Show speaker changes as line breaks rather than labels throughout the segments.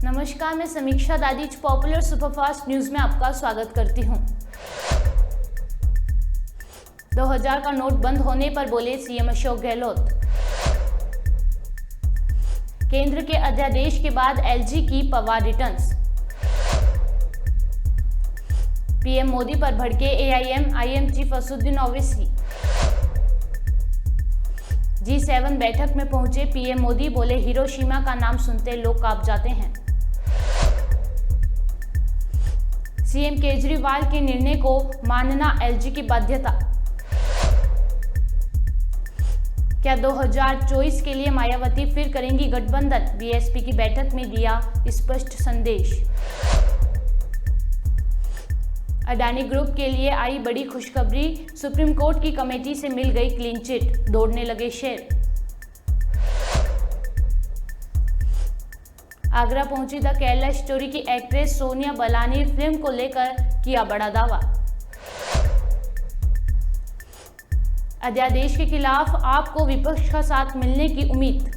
नमस्कार, मैं समीक्षा दादीज पॉपुलर सुपरफास्ट न्यूज में आपका स्वागत करती हूं। 2000 का नोट बंद होने पर बोले सीएम अशोक गहलोत। केंद्र के अध्यादेश के बाद एलजी की पवार रिटर्न्स। पीएम मोदी पर भड़के AIMIM chief Asaduddin Owaisi. G7 बैठक में पहुंचे पीएम मोदी, बोले हिरोशिमा का नाम सुनते लोग कांप जाते हैं। सीएम केजरीवाल के निर्णय को मानना एलजी की बाध्यता। क्या 2024 के लिए मायावती फिर करेंगी गठबंधन? बीएसपी की बैठक में दिया स्पष्ट संदेश। अडानी ग्रुप के लिए आई बड़ी खुशखबरी, सुप्रीम कोर्ट की कमेटी से मिल गई क्लीन चिट, दौड़ने लगे शेयर। आगरा पहुंची द केरला स्टोरी की एक्ट्रेस सोनिया बलानी, फिल्म को लेकर किया बड़ा दावा। अध्यादेश के खिलाफ आपको विपक्ष का साथ मिलने की उम्मीद।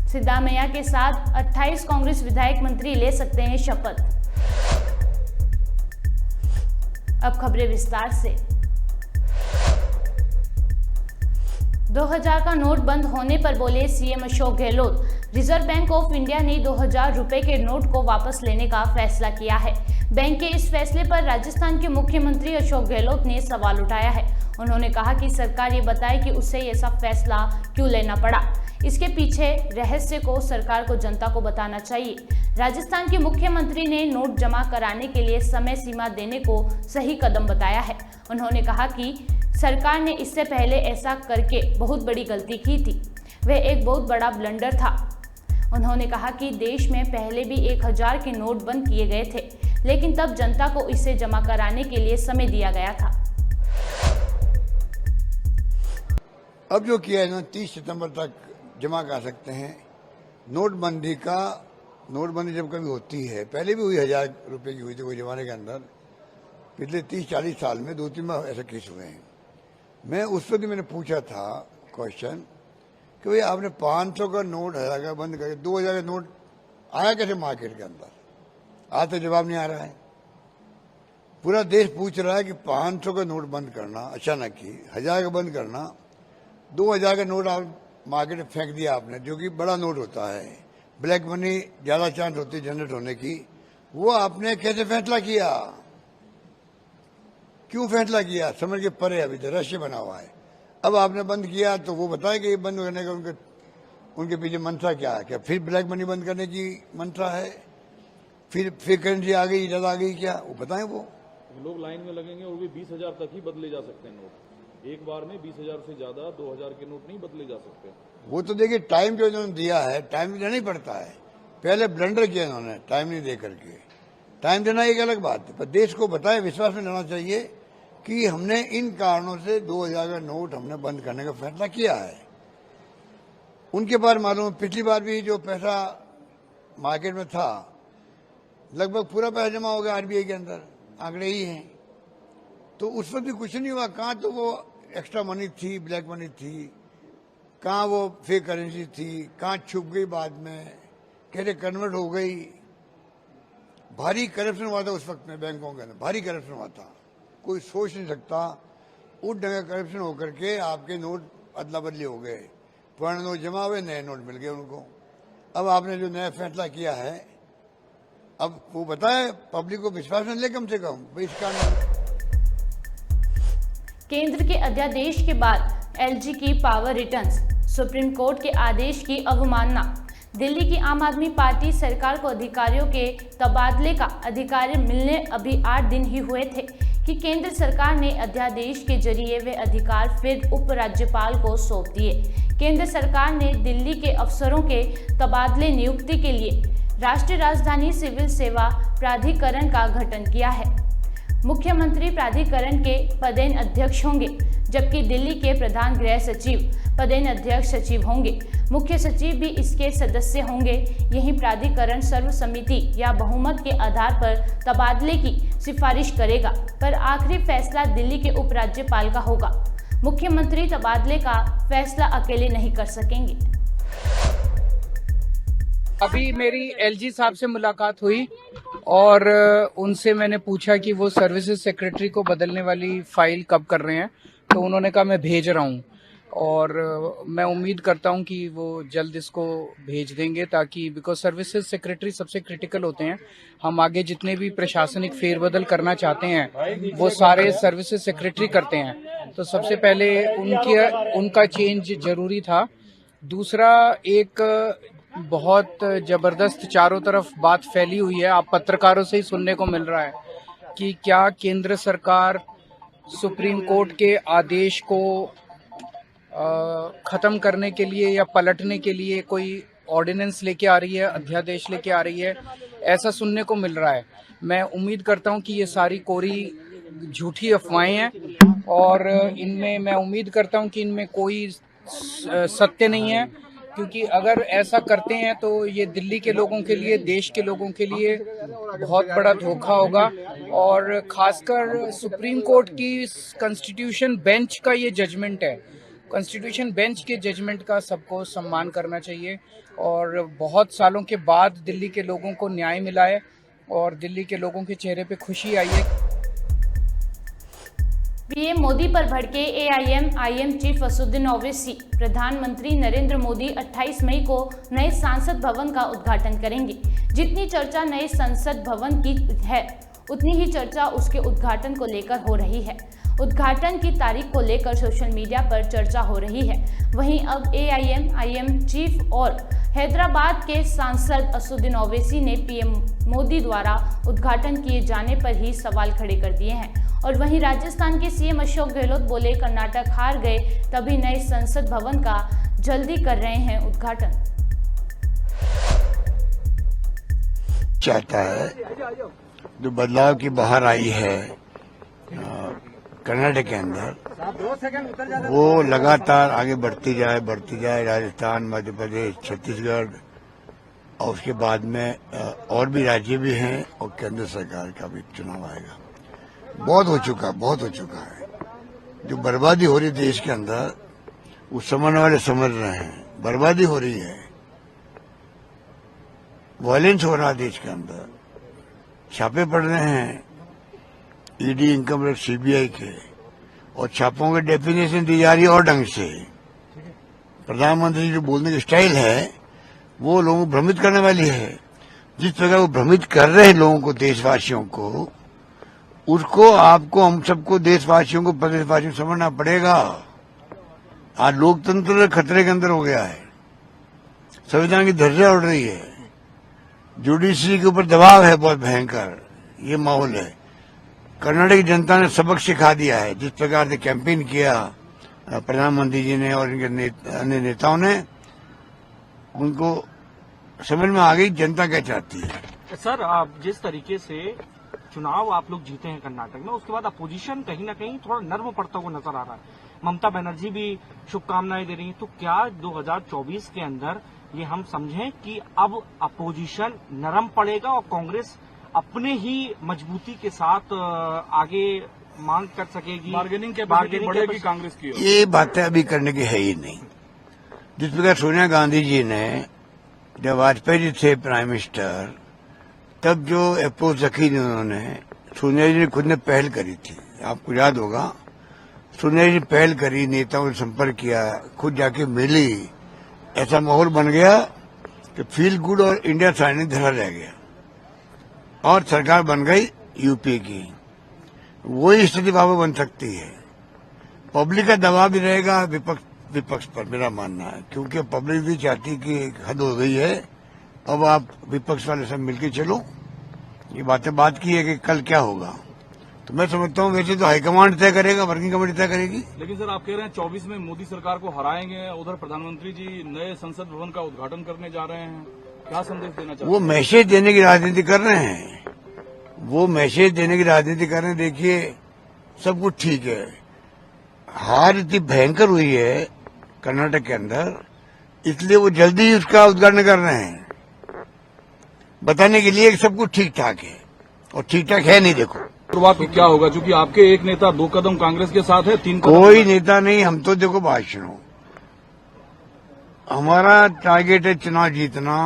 सिद्धारमैया के साथ 28 कांग्रेस विधायक मंत्री ले सकते हैं शपथ। अब खबरें विस्तार से। 2000 का नोट बंद होने पर बोले CM Ashok Gehlot. Reserve bank of India ने 2000 रुपए के नोट को वापस लेने का फैसला किया है। बैंक के इस फैसले पर राजस्थान के मुख्यमंत्री अशोक गहलोत ने सवाल उठाया है। उन्होंने कहा कि सरकार ये बताए कि उसे ऐसा फैसला क्यों लेना पड़ा। इसके पीछे रहस्य को सरकार को जनता को बताना चाहिए। राजस्थान के मुख्यमंत्री ने नोट जमा कराने के लिए समय सीमा देने को सही कदम बताया है। उन्होंने कहा कि सरकार ने इससे पहले ऐसा करके बहुत बड़ी गलती की थी, वह एक बहुत बड़ा ब्लंडर था। उन्होंने कहा कि देश में पहले भी 1000 के नोट बंद किए गए थे, लेकिन तब जनता को इसे जमा कराने के लिए समय दिया गया था।
अब जो किया है ना, 30 सितंबर तक जमा कर सकते हैं। नोटबंदी जब कभी होती है, पहले भी हुई 1000 रुपए की हुई थी कोई जमाने के अंदर। पिछले 30-40 साल में 2-3 बार ऐसे केस हुए हैं। मैं उस वक्त मैंने पूछा था क्वेश्चन कि भाई आपने 500 का नोट 1000 का बंद करके 2000 का नोट आया कैसे मार्केट के अंदर? आज तो जवाब नहीं आ रहा है। पूरा देश पूछ रहा है कि 500 का नोट बंद करना अचानक ही, 1000 का बंद करना, 2000 का नोट आप मार्केट में फेंक दिया आपने, जो कि बड़ा नोट होता है, ब्लैक मनी ज्यादा चांस होती है जनरेट होने की। वो आपने कैसे फैसला किया? क्यों फैसला किया? समझ के परे अभी तो रहस्य बना हुआ है। अब आपने बंद किया तो वो बताए कि ये बंद करने का उनके पीछे मंशा क्या है? क्या फिर ब्लैक मनी बंद करने की मंशा है? फिर करेंसी आ गई, ज्यादा आ गई क्या? वो बताएं। वो
लोग लाइन में लगेंगे और भी 20,000 तक ही बदले जा सकते हैं नोट। एक बार में 20,000 से ज्यादा 2000 के नोट नहीं बदले जा सकते।
वो तो देखिए, टाइम जो इन्होंने दिया है, टाइम देना ही पड़ता है। पहले ब्लंडर किया इन्होंने टाइम नहीं दे करके। टाइम देना एक अलग बात है, पर देश को बताए, विश्वास में लेना चाहिए कि हमने इन कारणों से 2000 का नोट हमने बंद करने का फैसला किया है। उनके पास मालूम, पिछली बार भी जो पैसा मार्केट में था, लगभग पूरा पैसा जमा हो गया आरबीआई के अंदर, आंकड़े ही हैं। तो उस वक्त भी कुछ नहीं हुआ। कहाँ तो वो एक्स्ट्रा मनी थी, ब्लैक मनी थी, कहाँ वो फेक करेंसी थी, कहाँ छुप गई, बाद में कैसे कन्वर्ट हो गई। भारी करप्शन हुआ था उस वक्त में बैंकों के अंदर, भारी करप्शन हुआ था। कोई सोच नहीं सकता उस ढंग का करप्शन होकर के आपके नोट अदला बदली हो गए, पुराने नोट जमा हुए, नए नोट मिल गए उनको। अब आपने जो नया फैसला किया है, अब वो बताए पब्लिक को विश्वास में ले कम से कम।
केंद्र के अध्यादेश के बाद एलजी की पावर रिटर्न्स, सुप्रीम कोर्ट के आदेश की अवमानना। दिल्ली की आम आदमी पार्टी सरकार को अधिकारियों के तबादले का अधिकार मिलने अभी 8 दिन ही हुए थे कि केंद्र सरकार ने अध्यादेश के जरिए वे अधिकार फिर उपराज्यपाल को सौंप दिए। केंद्र सरकार ने दिल्ली के अफसरों के तबादले नियुक्ति के लिए राष्ट्रीय राजधानी सिविल सेवा प्राधिकरण का गठन किया है। मुख्यमंत्री प्राधिकरण के पदेन अध्यक्ष होंगे, जबकि दिल्ली के प्रधान गृह सचिव पदेन अध्यक्ष सचिव होंगे। मुख्य सचिव भी इसके सदस्य होंगे। यही प्राधिकरण सर्वसम्मति या बहुमत के आधार पर तबादले की सिफारिश करेगा, पर आखिरी फैसला दिल्ली के उपराज्यपाल का होगा। मुख्यमंत्री तबादले का फैसला अकेले नहीं कर सकेंगे।
अभी मेरी एलजी साहब से मुलाकात हुई और उनसे मैंने पूछा कि वो सर्विसेज सेक्रेटरी को बदलने वाली फाइल कब कर रहे हैं, तो उन्होंने कहा मैं भेज रहा हूं और मैं उम्मीद करता हूं कि वो जल्द इसको भेज देंगे, ताकि बिकॉज सर्विसेज सेक्रेटरी सबसे क्रिटिकल होते हैं। हम आगे जितने भी प्रशासनिक फेरबदल करना चाहते हैं वो सारे सर्विसेज सेक्रेटरी करते हैं, तो सबसे पहले उनका चेंज जरूरी था। दूसरा, एक बहुत जबरदस्त चारों तरफ बात फैली हुई है, आप पत्रकारों से ही सुनने को मिल रहा है कि क्या केंद्र सरकार सुप्रीम कोर्ट के आदेश को खत्म करने के लिए या पलटने के लिए कोई ऑर्डिनेंस लेके आ रही है, अध्यादेश लेके आ रही है, ऐसा सुनने को मिल रहा है। मैं उम्मीद करता हूं कि ये सारी कोरी झूठी अफवाहें हैं और इनमें मैं उम्मीद करता हूं कि इनमें कोई सत्य नहीं है, क्योंकि अगर ऐसा करते हैं तो ये दिल्ली के लोगों के लिए, देश के लोगों के लिए बहुत बड़ा धोखा होगा। और खासकर सुप्रीम कोर्ट की कॉन्स्टिट्यूशन बेंच का ये जजमेंट है, कॉन्स्टिट्यूशन बेंच के जजमेंट का सबको सम्मान करना चाहिए। और बहुत सालों के बाद दिल्ली के लोगों को न्याय मिला है और दिल्ली के लोगों के चेहरे पे खुशी आई है।
पीएम मोदी पर भड़के एआईएम चीफ असदुद्दीन ओवैसी। प्रधानमंत्री नरेंद्र मोदी 28 मई को नए संसद भवन का उद्घाटन करेंगे। जितनी चर्चा नए संसद भवन की है, उतनी ही चर्चा उसके उद्घाटन को लेकर हो रही है। उद्घाटन की तारीख को लेकर सोशल मीडिया पर चर्चा हो रही है। वहीं अब एआईएम चीफ और हैदराबाद के सांसद असदुद्दीन ओवैसी ने पीएम मोदी द्वारा उद्घाटन किए जाने पर ही सवाल खड़े कर दिए हैं। और वहीं राजस्थान के सीएम अशोक गहलोत बोले, कर्नाटक हार गए तभी नए संसद भवन का जल्दी कर रहे हैं उद्घाटन।
चाहता है जो बदलाव की बाहर आई है कर्नाटक के अंदर, वो लगातार आगे बढ़ती जाए। राजस्थान, मध्य प्रदेश, छत्तीसगढ़ और उसके बाद में और भी राज्य भी हैं और केंद्र सरकार का भी चुनाव आएगा। बहुत हो चुका है। जो बर्बादी हो रही देश के अंदर, वो समझने वाले समझ रहे हैं। बर्बादी हो रही है, वायलेंस हो रहा है देश के अंदर, छापे पड़ रहे हैं ईडी, इनकम टैक्स, सीबीआई के, और छापों की डेफिनेशन दी जा रही है और ढंग से। प्रधानमंत्री जो बोलने की स्टाइल है वो लोगों को भ्रमित करने वाली है। जिस प्रकार वो भ्रमित कर रहे हैं लोगों को, देशवासियों को, उसको आपको, हम सबको, देशवासियों को, प्रदेशवासियों को समझना पड़ेगा। आज लोकतंत्र खतरे के अंदर हो गया है, संविधान की धज्जियां उड़ रही है, जुडिशरी के ऊपर दबाव है बहुत भयंकर, ये माहौल है। कर्नाटक की जनता ने सबक सिखा दिया है। जिस प्रकार से कैंपेन किया प्रधानमंत्री जी ने और इनके अन्य नेताओं ने, उनको समझ में आ गई जनता क्या चाहती है।
सर, आप जिस तरीके से चुनाव आप लोग जीते हैं कर्नाटक में, उसके बाद अपोजिशन कहीं ना कहीं थोड़ा नर्म पड़ता हुआ नजर आ रहा है। ममता बनर्जी भी शुभकामनाएं दे रही हैं, तो क्या 2024 के अंदर ये हम समझें कि अब अपोजिशन नरम पड़ेगा और कांग्रेस अपने ही मजबूती के साथ आगे मांग कर सकेगी,
बार्गेनिंग बढ़ेगी कांग्रेस की?
ये बातें अभी करने की है ही नहीं। जिस प्रकार सोनिया गांधी जी ने, जब वाजपेयी जी थे प्राइम मिनिस्टर, तब जो अप्रोच रखी थी उन्होंने, सोनिया जी ने खुद ने पहल करी थी, आपको याद होगा। सोनिया जी ने पहल करी, नेताओं से संपर्क किया, खुद जाके मिली, ऐसा माहौल बन गया कि फील गुड और इंडिया साइनिंग धरा रह गया और सरकार बन गई यूपी की। वही स्थिति वापस बन सकती है। पब्लिक का दबाव भी रहेगा विपक्ष पर, मेरा मानना है, क्योंकि पब्लिक भी चाहती कि एक हद हो गई है, अब आप विपक्ष वाले सब मिलकर चलो। ये बात की है कि कल क्या होगा, तो मैं समझता हूँ वैसे तो हाईकमांड तय करेगा, वर्किंग कमेटी तय करेगी।
लेकिन सर, आप कह रहे हैं 24 में मोदी सरकार को हराएंगे, उधर प्रधानमंत्री जी नए संसद भवन का उद्घाटन करने जा रहे हैं, क्या संदेश देना चाहते हैं?
वो मैसेज देने की राजनीति कर रहे हैं, देखिए सब कुछ ठीक है। हार इतनी भयंकर हुई है कर्नाटक के अंदर, इसलिए वो जल्दी उसका उद्घाटन कर रहे हैं, बताने के लिए कि सब कुछ ठीक ठाक है, और ठीक ठाक है नहीं। देखो
शुरुआत क्या होगा, क्योंकि आपके एक नेता 2 कदम कांग्रेस के साथ है, 3 कदम
कोई नेता नहीं। हम तो देखो बात सुनो, हमारा टारगेट है चुनाव जीतना,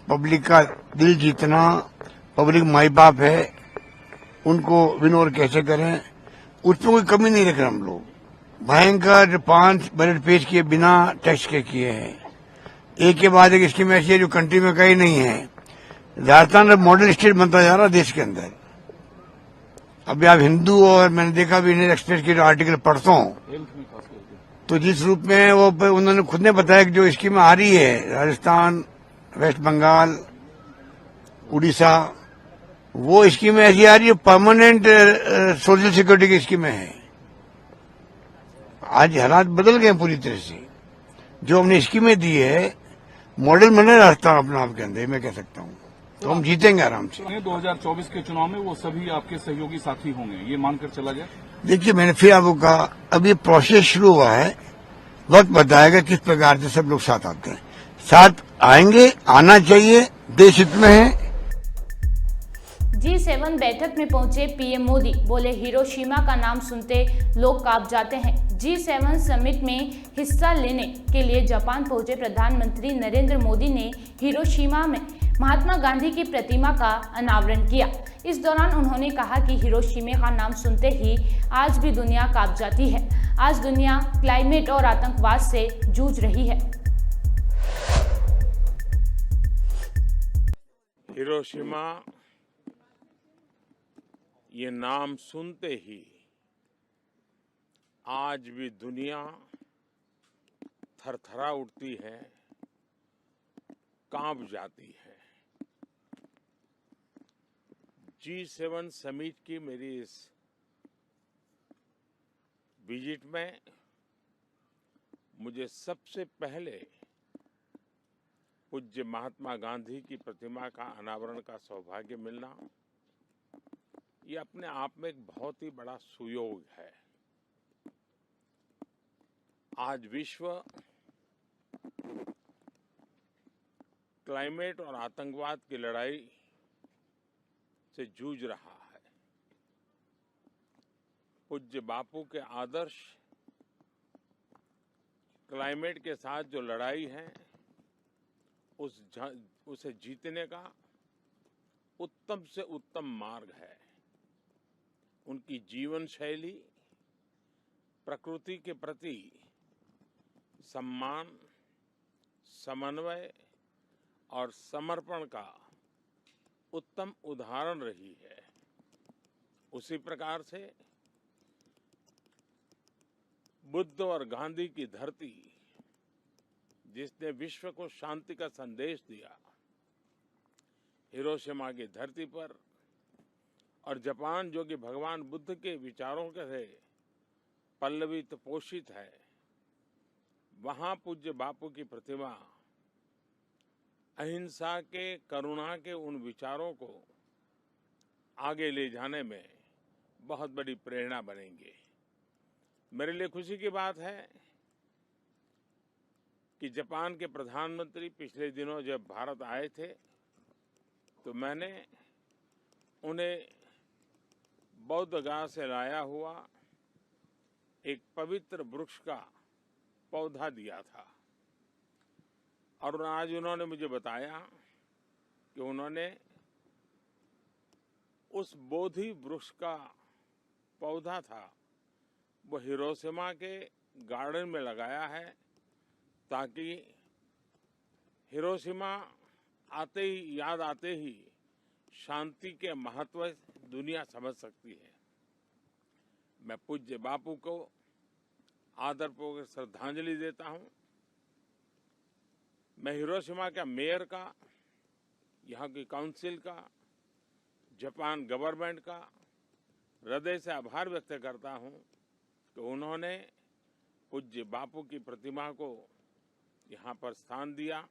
पब्लिक का दिल जीतना, पब्लिक माई बाप है, उनको विनोर कैसे करें, उसमें कोई कमी नहीं रख रहे हम लोग। भयंकर 5 बजट पेश किए बिना टैक्स के किए हैं, एक के बाद एक स्कीम ऐसी है जो कंट्री में कहीं नहीं है। राजस्थान अब मॉडल स्टेट बनता जा रहा है देश के अंदर। अभी आप हिंदू और मैंने देखा भी इंडियन एक्सप्रेस के जो आर्टिकल पढ़ता हूँ,
हेल्थ में खास करके
तो जिस रूप में वो उन्होंने खुद ने बताया कि जो स्कीम आ रही है राजस्थान, वेस्ट बंगाल, उड़ीसा, वो स्कीमें ऐसी आ रही है परमानेंट सोशल सिक्योरिटी की स्कीमें हैं। आज हालात बदल गए पूरी तरह से। जो हमने स्कीमें दी है मॉडल बने राजस्थान अपने आप के अंदर, मैं कह सकता हूँ, तो हम जीतेंगे आराम से।
2024 के चुनाव में वो सभी आपके सहयोगी साथी होंगे, ये मानकर चला जाए।
देखिए, मैंने फिर आपको कहा, अब ये प्रोसेस शुरू हुआ है, वक्त बताएगा किस प्रकार से सब लोग साथ आते हैं। साथ आएंगे, आना चाहिए, देश हित में है।
G7 बैठक में पहुंचे पीएम मोदी, बोले हिरोशिमा का नाम सुनते लोग कांप जाते हैं। G7 समिट में हिस्सा लेने के लिए जापान पहुंचे प्रधानमंत्री नरेंद्र मोदी ने हिरोशिमा में महात्मा गांधी की प्रतिमा का अनावरण किया। इस दौरान उन्होंने कहा कि हिरोशिमा का नाम सुनते ही आज भी दुनिया कांप जाती है। आज दुनिया क्लाइमेट और आतंकवाद से जूझ रही है।
हिरोशिमा ये नाम सुनते ही आज भी दुनिया थरथरा उठती है, कांप जाती है। G7 समिट की मेरी इस विजिट में मुझे सबसे पहले पूज्य महात्मा गांधी की प्रतिमा का अनावरण का सौभाग्य मिलना, ये अपने आप में एक बहुत ही बड़ा सुयोग है। आज विश्व क्लाइमेट और आतंकवाद की लड़ाई से जूझ रहा है। पूज्य बापू के आदर्श क्लाइमेट के साथ जो लड़ाई है उसे जीतने का उत्तम से उत्तम मार्ग है। उनकी जीवन शैली प्रकृति के प्रति सम्मान, समन्वय और समर्पण का उत्तम उदाहरण रही है। उसी प्रकार से बुद्ध और गांधी की धरती, जिसने विश्व को शांति का संदेश दिया, हिरोशिमा की धरती पर, और जापान जो कि भगवान बुद्ध के विचारों के से पल्लवित पोषित है, वहां पूज्य बापू की प्रतिमा अहिंसा के, करुणा के उन विचारों को आगे ले जाने में बहुत बड़ी प्रेरणा बनेंगे। मेरे लिए खुशी की बात है कि जापान के प्रधानमंत्री पिछले दिनों जब भारत आए थे तो मैंने उन्हें बौद्ध गया से लाया हुआ एक पवित्र वृक्ष का पौधा दिया था, और आज उन्होंने मुझे बताया कि उन्होंने उस बोधि वृक्ष का पौधा था वो हिरोशिमा के गार्डन में लगाया है, ताकि हिरोशिमा आते ही, याद आते ही शांति के महत्व दुनिया समझ सकती है। मैं पूज्य बापू को आदरपूर्वक श्रद्धांजलि देता हूं। मैं हिरोशिमा के मेयर का, यहाँ की काउंसिल का, जापान गवर्नमेंट का हृदय से आभार व्यक्त करता हूं कि उन्होंने पूज्य बापू की प्रतिमा को यहाँ पर स्थान दिया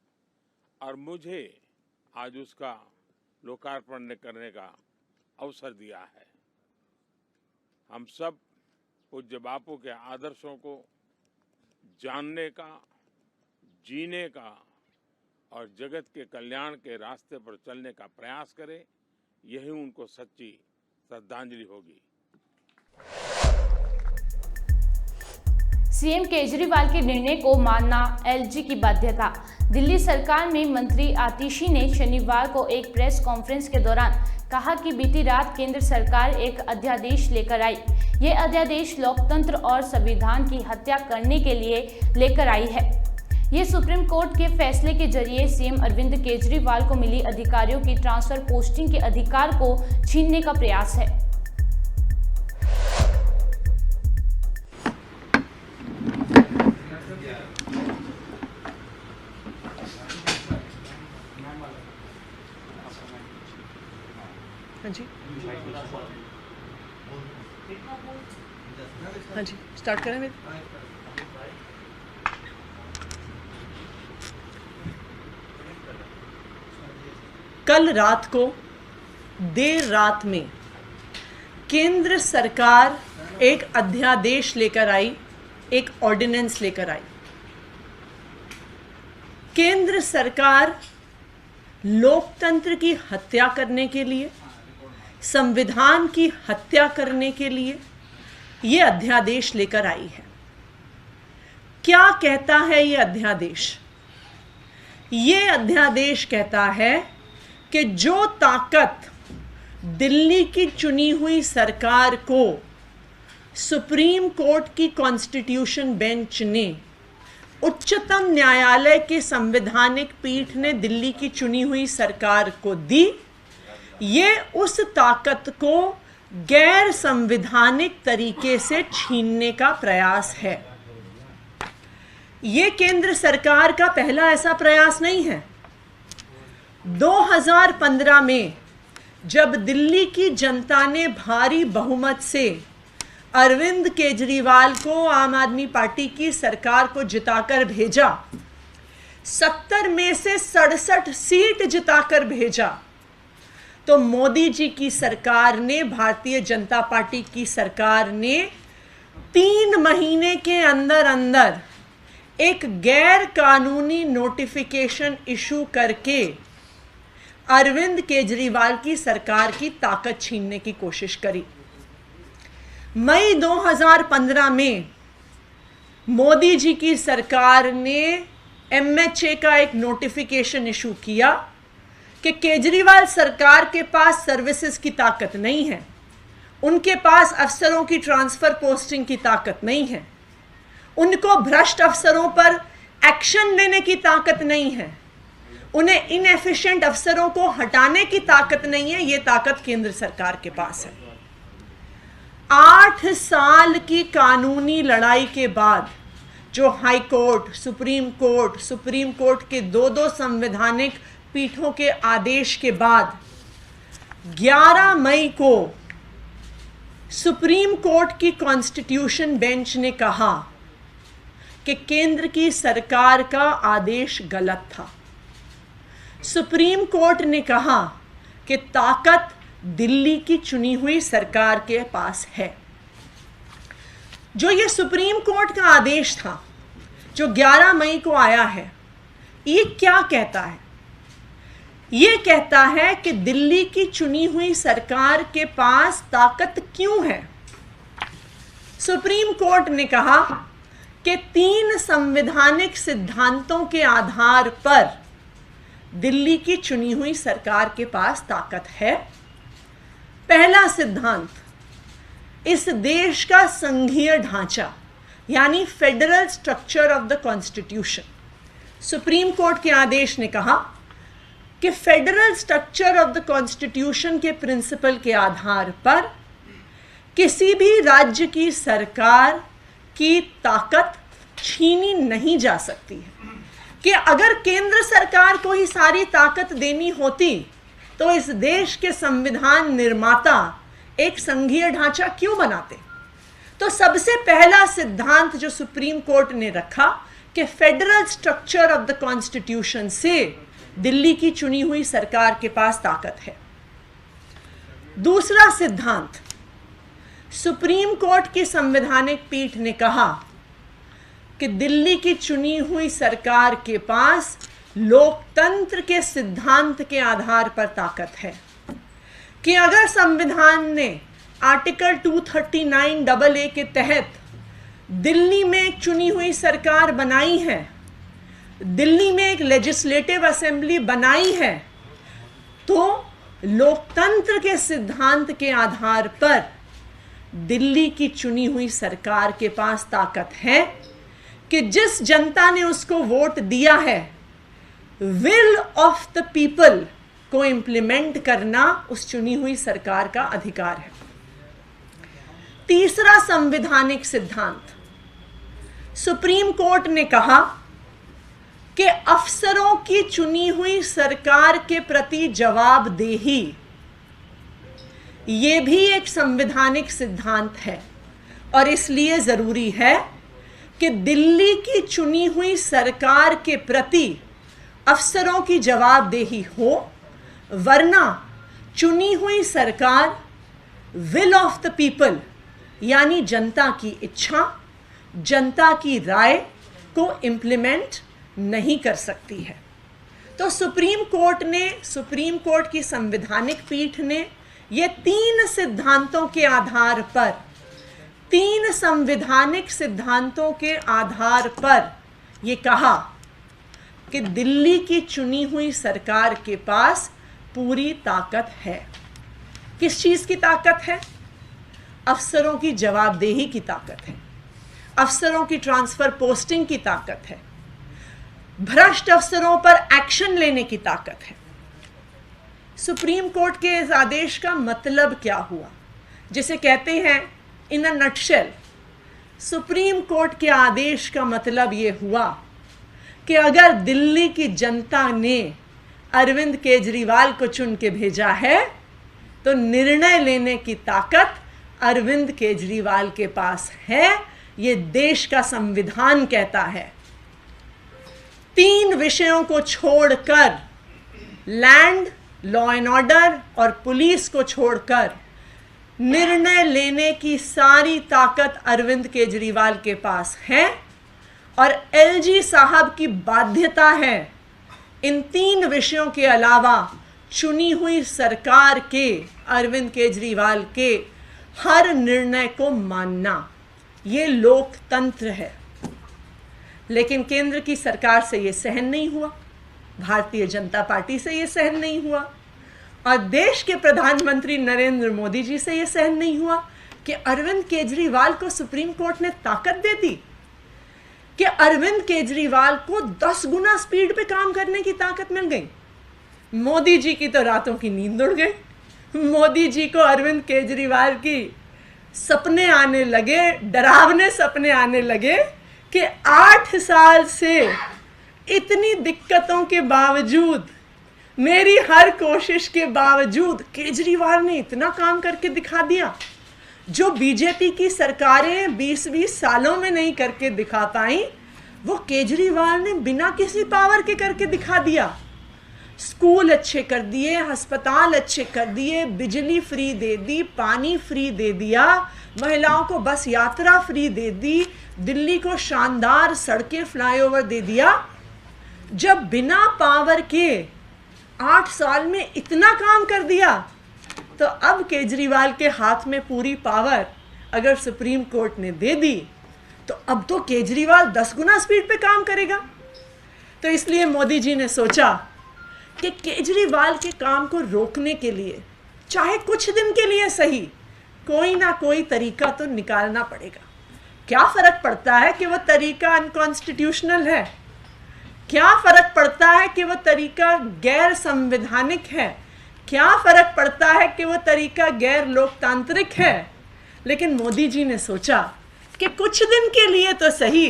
और मुझे आज उसका लोकार्पण करने का अवसर दिया है। हम सब पूज्य बापू के आदर्शों को जानने का, जीने का और जगत के कल्याण के रास्ते पर चलने का प्रयास करें, यही उनको सच्ची श्रद्धांजलि होगी।
सीएम केजरीवाल के निर्णय को मानना एलजी की बाध्यता। दिल्ली सरकार में मंत्री आतिशी ने शनिवार को एक प्रेस कॉन्फ्रेंस के दौरान कहा कि बीती रात केंद्र सरकार एक अध्यादेश लेकर आई। ये अध्यादेश लोकतंत्र और संविधान की हत्या करने के लिए लेकर आई है। ये सुप्रीम कोर्ट के फैसले के जरिए सीएम अरविंद केजरीवाल को मिली अधिकारियों की ट्रांसफर पोस्टिंग के अधिकार को छीनने का प्रयास है।
हाँ जी, हाँ जी, स्टार्ट करें मेरे। कल रात को देर रात में केंद्र सरकार एक अध्यादेश लेकर आई, एक ऑर्डिनेंस लेकर आई। केंद्र सरकार लोकतंत्र की हत्या करने के लिए, संविधान की हत्या करने के लिए ये अध्यादेश लेकर आई है। क्या कहता है ये अध्यादेश? ये अध्यादेश कहता है कि जो ताकत दिल्ली की चुनी हुई सरकार को सुप्रीम कोर्ट की कॉन्स्टिट्यूशन बेंच ने, उच्चतम न्यायालय के संवैधानिक पीठ ने दिल्ली की चुनी हुई सरकार को दी, ये उस ताकत को गैर संवैधानिक तरीके से छीनने का प्रयास है। ये केंद्र सरकार का पहला ऐसा प्रयास नहीं है। 2015 में जब दिल्ली की जनता ने भारी बहुमत से अरविंद केजरीवाल को आम आदमी पार्टी की सरकार को जिताकर भेजा, 70 में से 67 सीट जिताकर भेजा, तो मोदी जी की सरकार ने, भारतीय जनता पार्टी की सरकार ने 3 महीने के अंदर अंदर एक गैर कानूनी नोटिफिकेशन इशू करके अरविंद केजरीवाल की सरकार की ताकत छीनने की कोशिश करी। मई 2015 में मोदी जी की सरकार ने एमएचए का एक नोटिफिकेशन इशू किया कि केजरीवाल सरकार के पास सर्विसेज की ताकत नहीं है, उनके पास अफसरों की ट्रांसफर पोस्टिंग की ताकत नहीं है, उनको भ्रष्ट अफसरों पर एक्शन लेने की ताकत नहीं है, उन्हें इनएफिशिएंट अफसरों को हटाने की ताकत नहीं है। ये ताकत केंद्र सरकार के पास है। 8 साल की कानूनी लड़ाई के बाद जो हाई कोर्ट, सुप्रीम कोर्ट के 2 संवैधानिक पीठों के आदेश के बाद 11 मई को सुप्रीम कोर्ट की कॉन्स्टिट्यूशन बेंच ने कहा कि केंद्र की सरकार का आदेश गलत था। सुप्रीम कोर्ट ने कहा कि ताकत दिल्ली की चुनी हुई सरकार के पास है। जो ये सुप्रीम कोर्ट का आदेश था जो 11 मई को आया है, ये क्या कहता है? ये कहता है कि दिल्ली की चुनी हुई सरकार के पास ताकत क्यों है। सुप्रीम कोर्ट ने कहा कि 3 संवैधानिक सिद्धांतों के आधार पर दिल्ली की चुनी हुई सरकार के पास ताकत है। पहला सिद्धांत, इस देश का संघीय ढांचा यानी federal structure of the constitution. Supreme court के आदेश ने कहा कि federal structure of the constitution के प्रिंसिपल के आधार पर किसी भी राज्य की सरकार की ताकत छीनी नहीं जा सकती है। कि अगर केंद्र सरकार को ही सारी ताकत देनी होती तो इस देश के संविधान निर्माता एक संघीय ढांचा क्यों बनाते? तो सबसे पहला सिद्धांत जो सुप्रीम कोर्ट ने रखा कि federal structure of the constitution से दिल्ली की चुनी हुई सरकार के पास ताकत है। दूसरा सिद्धांत, सुप्रीम कोर्ट की संवैधानिक पीठ ने कहा कि दिल्ली की चुनी हुई सरकार के पास लोकतंत्र के सिद्धांत के आधार पर ताकत है कि अगर संविधान ने आर्टिकल 239AA के तहत दिल्ली में एक चुनी हुई सरकार बनाई है, दिल्ली में एक लेजिस्लेटिव असेंबली बनाई है, तो लोकतंत्र के सिद्धांत के आधार पर दिल्ली की चुनी हुई सरकार के पास ताकत है कि जिस जनता ने उसको वोट दिया है, विल ऑफ द पीपल को इंप्लीमेंट करना उस चुनी हुई सरकार का अधिकार है। तीसरा संवैधानिक सिद्धांत, सुप्रीम कोर्ट ने कहा कि अफसरों की चुनी हुई सरकार के प्रति जवाबदेही, ये भी एक संवैधानिक सिद्धांत है और इसलिए जरूरी है कि दिल्ली की चुनी हुई सरकार के प्रति अफसरों की जवाबदेही हो, वरना चुनी हुई सरकार विल ऑफ द पीपल यानी जनता की इच्छा, जनता की राय को इम्प्लीमेंट नहीं कर सकती है। तो सुप्रीम कोर्ट की संवैधानिक पीठ ने ये 3 सिद्धांतों के आधार पर, 3 संवैधानिक सिद्धांतों के आधार पर ये कहा कि दिल्ली की चुनी हुई सरकार के पास पूरी ताकत है। किस चीज की ताकत है? अफसरों की जवाबदेही की ताकत है, अफसरों की ट्रांसफर पोस्टिंग की ताकत है, भ्रष्ट अफसरों पर एक्शन लेने की ताकत है। सुप्रीम कोर्ट के इस आदेश का मतलब क्या हुआ, जिसे कहते हैं इन अ नटशेल, सुप्रीम कोर्ट के आदेश का मतलब ये हुआ कि अगर दिल्ली की जनता ने अरविंद केजरीवाल को चुन के भेजा है तो निर्णय लेने की ताकत अरविंद केजरीवाल के पास है, ये देश का संविधान कहता है। 3 विषयों को छोड़कर, लैंड, लॉ एंड ऑर्डर और पुलिस को छोड़कर, निर्णय लेने की सारी ताकत अरविंद केजरीवाल के पास है और एलजी साहब की बाध्यता है इन 3 विषयों के अलावा चुनी हुई सरकार के, अरविंद केजरीवाल के हर निर्णय को मानना। ये लोकतंत्र है। लेकिन केंद्र की सरकार से ये सहन नहीं हुआ, भारतीय जनता पार्टी से ये सहन नहीं हुआ और देश के प्रधानमंत्री नरेंद्र मोदी जी से ये सहन नहीं हुआ कि अरविंद केजरीवाल को सुप्रीम कोर्ट ने ताकत दे दी, कि अरविंद केजरीवाल को 10 गुना स्पीड पे काम करने की ताकत मिल गई। मोदी जी की तो रातों की नींद उड़ गई। मोदी जी को अरविंद केजरीवाल की सपने आने लगे, डरावने सपने आने लगे कि 8 साल से इतनी दिक्कतों के बावजूद, मेरी हर कोशिश के बावजूद केजरीवाल ने इतना काम करके दिखा दिया जो बीजेपी की सरकारें 20-20 सालों में नहीं करके दिखा पाई, वो केजरीवाल ने बिना किसी पावर के करके दिखा दिया। स्कूल अच्छे कर दिए, अस्पताल अच्छे कर दिए, बिजली फ्री दे दी, पानी फ्री दे दिया, महिलाओं को बस यात्रा फ्री दे दी, दिल्ली को शानदार सड़कें, फ्लाईओवर दे दिया। जब बिना पावर के 8 साल में इतना काम कर दिया, तो अब केजरीवाल के हाथ में पूरी पावर अगर सुप्रीम कोर्ट ने दे दी तो अब तो केजरीवाल 10 गुना स्पीड पे काम करेगा। तो इसलिए मोदी जी ने सोचा कि केजरीवाल के काम को रोकने के लिए, चाहे कुछ दिन के लिए सही, कोई ना कोई तरीका तो निकालना पड़ेगा। क्या फर्क पड़ता है कि वो तरीका अनकॉन्स्टिट्यूशनल है, क्या फर्क पड़ता है कि वो तरीका गैर संवैधानिक है, क्या फर्क पड़ता है कि वो तरीका गैर लोकतांत्रिक है। लेकिन मोदी जी ने सोचा कि कुछ दिन के लिए तो सही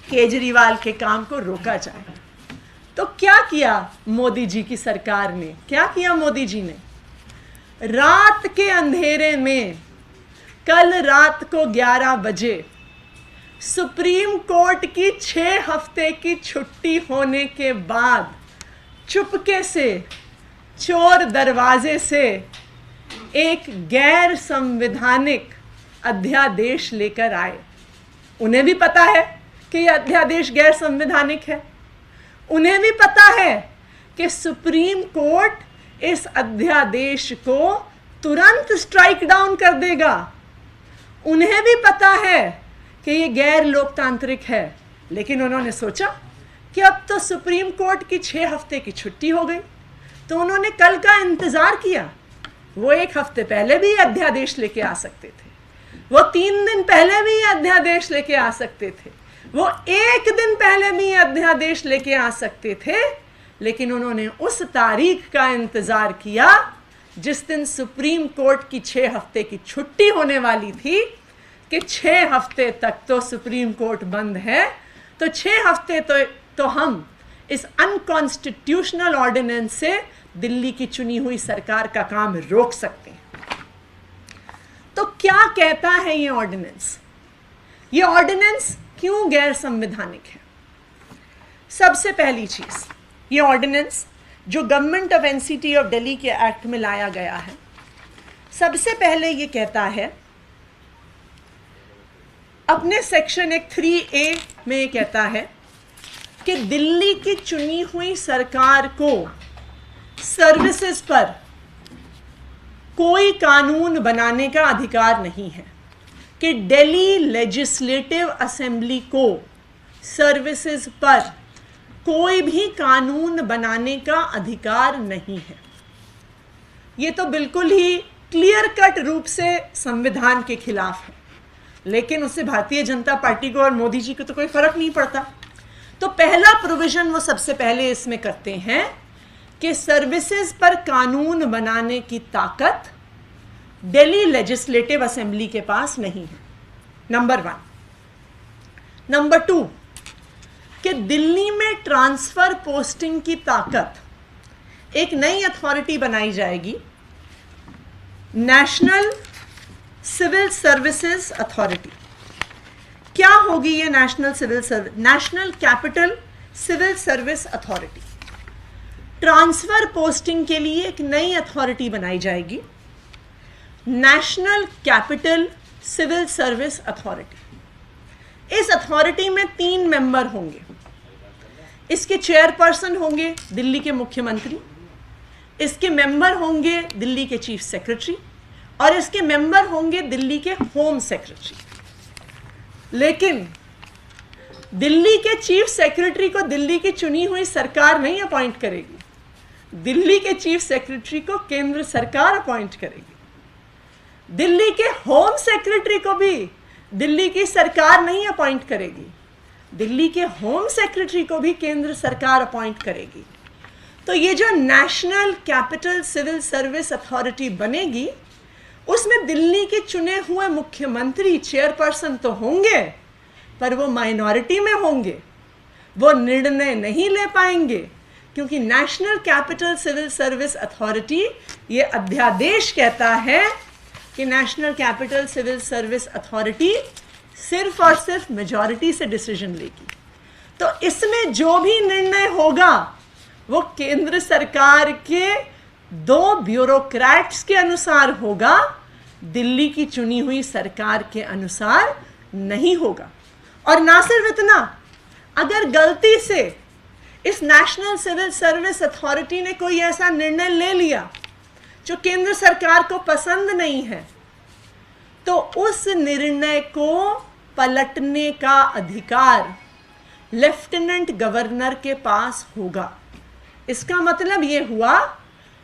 केजरीवाल के काम को रोका जाए। तो क्या किया मोदी जी की सरकार ने, क्या किया मोदी जी ने? रात के अंधेरे में कल रात को 11 बजे सुप्रीम कोर्ट की 6 हफ्ते की छुट्टी होने के बाद चुपके से चोर दरवाजे से एक गैर संवैधानिक अध्यादेश लेकर आए। उन्हें भी पता है कि यह अध्यादेश गैर संवैधानिक है, उन्हें भी पता है कि सुप्रीम कोर्ट इस अध्यादेश को तुरंत स्ट्राइक डाउन कर देगा। उन्हें भी पता है कि ये गैर लोकतांत्रिक है, लेकिन उन्होंने सोचा कि अब तो सुप्रीम कोर्ट की 6 हफ्ते की छुट्टी हो गई, तो उन्होंने कल का इंतजार किया। वो 1 हफ्ते पहले भी अध्यादेश लेके आ सकते थे, वो 3 दिन पहले भी अध्यादेश लेके आ सकते थे, वो 1 दिन पहले भी अध्यादेश लेके आ सकते थे, लेकिन उन्होंने उस तारीख का इंतजार किया जिस दिन सुप्रीम कोर्ट की 6 हफ्ते की छुट्टी होने वाली थी, कि 6 हफ्ते तक तो सुप्रीम कोर्ट बंद है, तो 6 हफ्ते तो हम इस अनकॉन्स्टिट्यूशनल ऑर्डिनेंस से दिल्ली की चुनी हुई सरकार का काम रोक सकते हैं। तो क्या कहता है ये ऑर्डिनेंस? ये ऑर्डिनेंस क्यों गैर संवैधानिक है? सबसे पहली चीज, ये ऑर्डिनेंस जो government of NCT of Delhi के एक्ट में लाया गया है, सबसे पहले ये कहता है, अपने सेक्शन 3A में ये कहता है कि दिल्ली की चुनी हुई सरकार को सर्विसेज पर कोई कानून बनाने का अधिकार नहीं है, कि दिल्ली लेजिस्लेटिव असेंबली को सर्विसेज पर कोई भी कानून बनाने का अधिकार नहीं है। ये तो बिल्कुल ही क्लियर कट रूप से संविधान के खिलाफ है, लेकिन उससे भारतीय जनता पार्टी को और मोदी जी को तो कोई फर्क नहीं पड़ता। तो पहला प्रोविजन वो सबसे पहले इसमें करते हैं कि सर्विसेज पर कानून बनाने की ताकत दिल्ली लेजिस्लेटिव असेंबली के पास नहीं है, नंबर 1। नंबर 2, कि दिल्ली में ट्रांसफर पोस्टिंग की ताकत, एक नई अथॉरिटी बनाई जाएगी, नेशनल सिविल सर्विसेज अथॉरिटी। क्या होगी ये national capital civil service authority? Transfer posting के लिए एक नई अथॉरिटी बनाई जाएगी, national capital civil service authority. इस अथॉरिटी में 3 मेंबर होंगे। इसके चेयरपर्सन होंगे दिल्ली के मुख्यमंत्री, इसके मेंबर होंगे दिल्ली के चीफ सेक्रेटरी, और इसके मेंबर होंगे दिल्ली के होम सेक्रेटरी। लेकिन दिल्ली के चीफ सेक्रेटरी को दिल्ली की चुनी हुई सरकार नहीं अपॉइंट करेगी, दिल्ली के चीफ सेक्रेटरी को केंद्र सरकार अपॉइंट करेगी। दिल्ली के होम सेक्रेटरी को भी दिल्ली की सरकार नहीं अपॉइंट करेगी, दिल्ली के होम सेक्रेटरी को भी केंद्र सरकार अपॉइंट करेगी। तो ये जो national capital civil service authority बनेगी, उसमें दिल्ली के चुने हुए मुख्यमंत्री चेयरपर्सन तो होंगे, पर वो माइनॉरिटी में होंगे, वो निर्णय नहीं ले पाएंगे, क्योंकि national capital civil service authority, ये अध्यादेश कहता है कि national capital civil service authority सिर्फ और सिर्फ मेजॉरिटी से डिसीजन लेगी। तो इसमें जो भी निर्णय होगा वो केंद्र सरकार के 2 ब्यूरोक्रेट्स के अनुसार होगा, दिल्ली की चुनी हुई सरकार के अनुसार नहीं होगा। और ना सिर्फ इतना, अगर गलती से इस नेशनल सिविल सर्विस अथॉरिटी ने कोई ऐसा निर्णय ले लिया जो केंद्र सरकार को पसंद नहीं है, तो उस निर्णय को पलटने का अधिकार लेफ्टिनेंट गवर्नर के पास होगा। इसका मतलब ये हुआ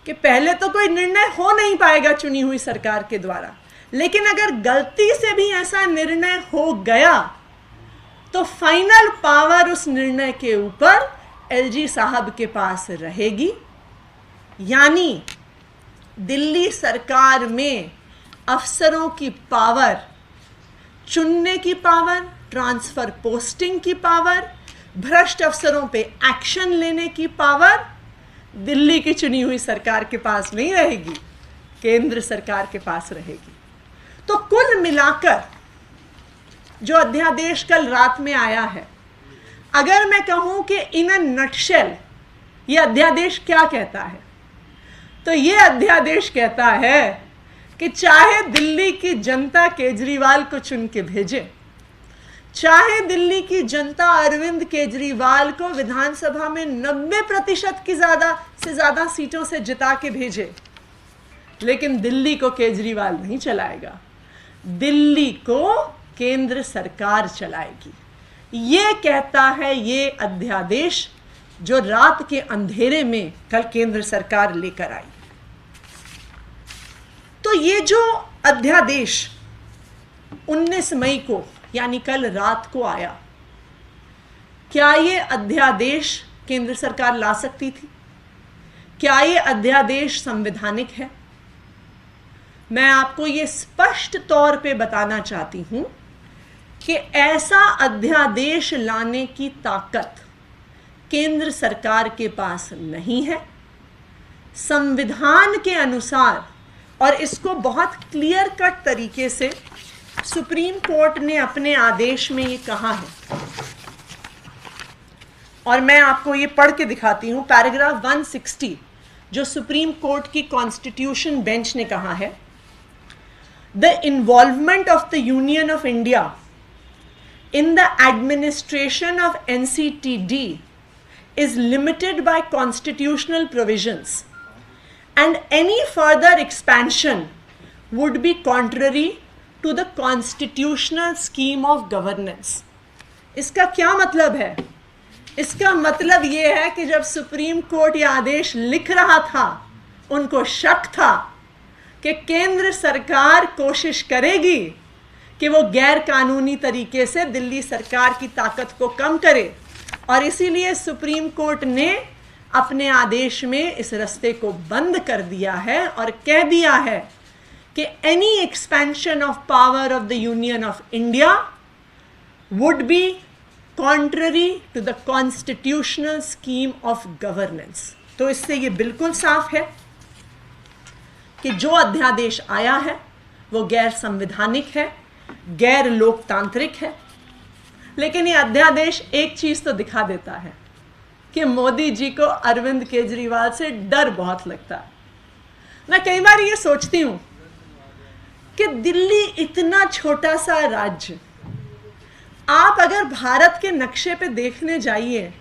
कि पहले तो कोई निर्णय हो नहीं पाएगा चुनी हुई सरकार के द्वारा, लेकिन अगर गलती से भी ऐसा निर्णय हो गया तो फाइनल पावर उस निर्णय के ऊपर एलजी साहब के पास रहेगी। यानी दिल्ली सरकार में अफसरों की पावर, चुनने की पावर, ट्रांसफर पोस्टिंग की पावर, भ्रष्ट अफसरों पे एक्शन लेने की पावर दिल्ली की चुनी हुई सरकार के पास नहीं रहेगी, केंद्र सरकार के पास रहेगी। तो कुल मिलाकर जो अध्यादेश कल रात में आया है, अगर मैं कहूं कि इन अ नटशेल ये अध्यादेश क्या कहता है, तो ये अध्यादेश कहता है कि चाहे दिल्ली की जनता केजरीवाल को चुन के भेजे, चाहे दिल्ली की जनता अरविंद केजरीवाल को विधानसभा में 90% की ज्यादा सीटों से जिता के भेजे, लेकिन दिल्ली को केजरीवाल नहीं चलाएगा, दिल्ली को केंद्र सरकार चलाएगी। ये कहता है ये अध्यादेश जो रात के अंधेरे में कल केंद्र सरकार लेकर आई। तो ये जो अध्यादेश 19 मई को यानी कल रात को आया, क्या ये अध्यादेश केंद्र सरकार ला सकती थी? क्या ये अध्यादेश संवैधानिक है? मैं आपको ये स्पष्ट तौर पे बताना चाहती हूं कि ऐसा अध्यादेश लाने की ताकत केंद्र सरकार के पास नहीं है। संविधान के अनुसार, और इसको बहुत क्लियर कट तरीके से सुप्रीम कोर्ट ने अपने आदेश में ये कहा है, और मैं आपको ये पढ़ के दिखाती हूं। पैराग्राफ 160 जो सुप्रीम कोर्ट की कॉन्स्टिट्यूशन बेंच ने कहा है, the involvement of the union of India in the administration of NCTD is limited by constitutional provisions, and any further expansion would be contrary to the constitutional scheme of governance. इसका क्या मतलब है? इसका मतलब ये है कि जब सुप्रीम कोर्ट ये आदेश लिख रहा था, उनको शक था कि केंद्र सरकार कोशिश करेगी कि वो गैर कानूनी तरीके से दिल्ली सरकार की ताकत को कम करे, और इसीलिए सुप्रीम कोर्ट ने अपने आदेश में इस रास्ते को बंद कर दिया है और कह दिया है कि any expansion of power of the union of India would be contrary to the constitutional scheme of governance. तो इससे ये बिल्कुल साफ है कि जो अध्यादेश आया है वो गैर संवैधानिक है, गैर लोकतांत्रिक है। लेकिन ये अध्यादेश एक चीज तो दिखा देता है कि मोदी जी को अरविंद केजरीवाल से डर बहुत लगता है। मैं कई बार ये सोचती हूं कि दिल्ली इतना छोटा सा राज्य, आप अगर भारत के नक्शे पे देखने जाइए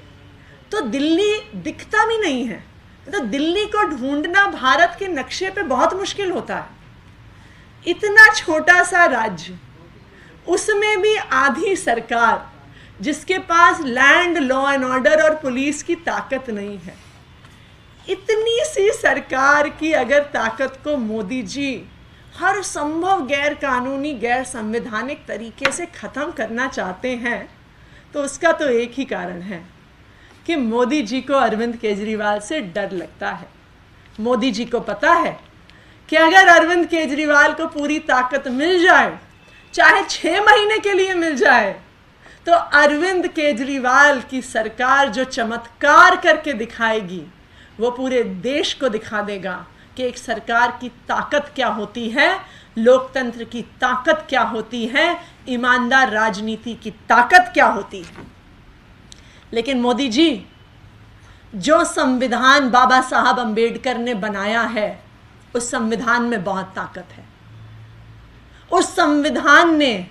तो दिल्ली दिखता भी नहीं है। तो दिल्ली को ढूंढना भारत के नक्शे पे बहुत मुश्किल होता है। इतना छोटा सा राज्य, उसमें भी आधी सरकार, जिसके पास लैंड, लॉ एंड ऑर्डर और पुलिस की ताकत नहीं है। इतनी सी सरकार की अगर ताकत को मोदी जी हर संभव गैर कानूनी, गैर संवैधानिक तरीके से खत्म करना चाहते हैं, तो उसका तो एक ही कारण है कि मोदी जी को अरविंद केजरीवाल से डर लगता है। मोदी जी को पता है कि अगर अरविंद केजरीवाल को पूरी ताकत मिल जाए, चाहे 6 महीने के लिए मिल जाए, तो अरविंद केजरीवाल की सरकार जो चमत्कार करके दिखाएगी वो पूरे देश को दिखा देगा कि एक सरकार की ताकत क्या होती है, लोकतंत्र की ताकत क्या होती है, ईमानदार राजनीति की ताकत क्या होती है। लेकिन मोदी जी, जो संविधान बाबा साहब अंबेडकर ने बनाया है, उस संविधान में बहुत ताकत है। उस संविधान ने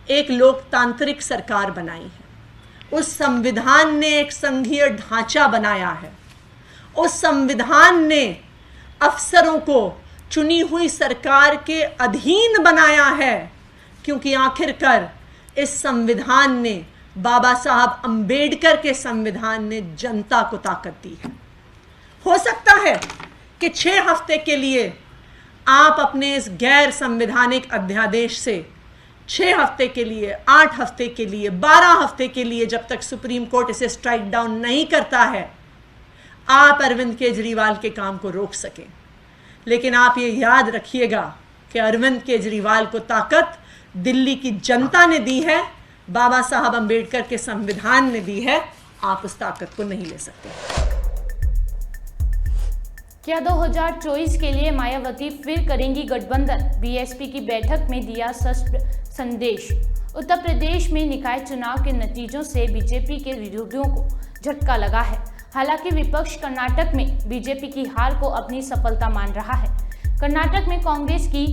एक लोकतांत्रिक सरकार बनाई है। उस संविधान ने एक संघीय ढांचा बनाया है। उस संविधान ने अफसरों को चुनी हुई सरकार के अधीन बनाया है, क्योंकि आखिरकार इस संविधान ने, बाबा साहब अंबेडकर के संविधान ने जनता को ताकत दी है। हो सकता है कि 6 हफ्ते के लिए आप अपने इस गैर संवैधानिक अध्यादेश से 6 हफ्ते के लिए, 8 हफ्ते के लिए, 12 हफ्ते के लिए, जब तक सुप्रीम कोर्ट इसे स्ट्राइक डाउन नहीं करता है, आप अरविंद केजरीवाल के काम को रोक सकें। लेकिन आप ये याद रखिएगा कि अरविंद केजरीवाल को ताकत दिल्ली की जनता ने दी है, बाबा साहब अंबेडकर के संविधान ने दी है। आप उस ताकत को नहीं ले सकते।
क्या 2024 के लिए मायावती फिर करेंगी गठबंधन? बीएसपी की बैठक में दिया संदेश। उत्तर प्रदेश में निकाय चुनाव के नतीजों से बीजेपी के विरोधियों को झटका लगा है। हालांकि विपक्ष कर्नाटक में बीजेपी की हार को अपनी सफलता मान रहा है। कर्नाटक में कांग्रेस की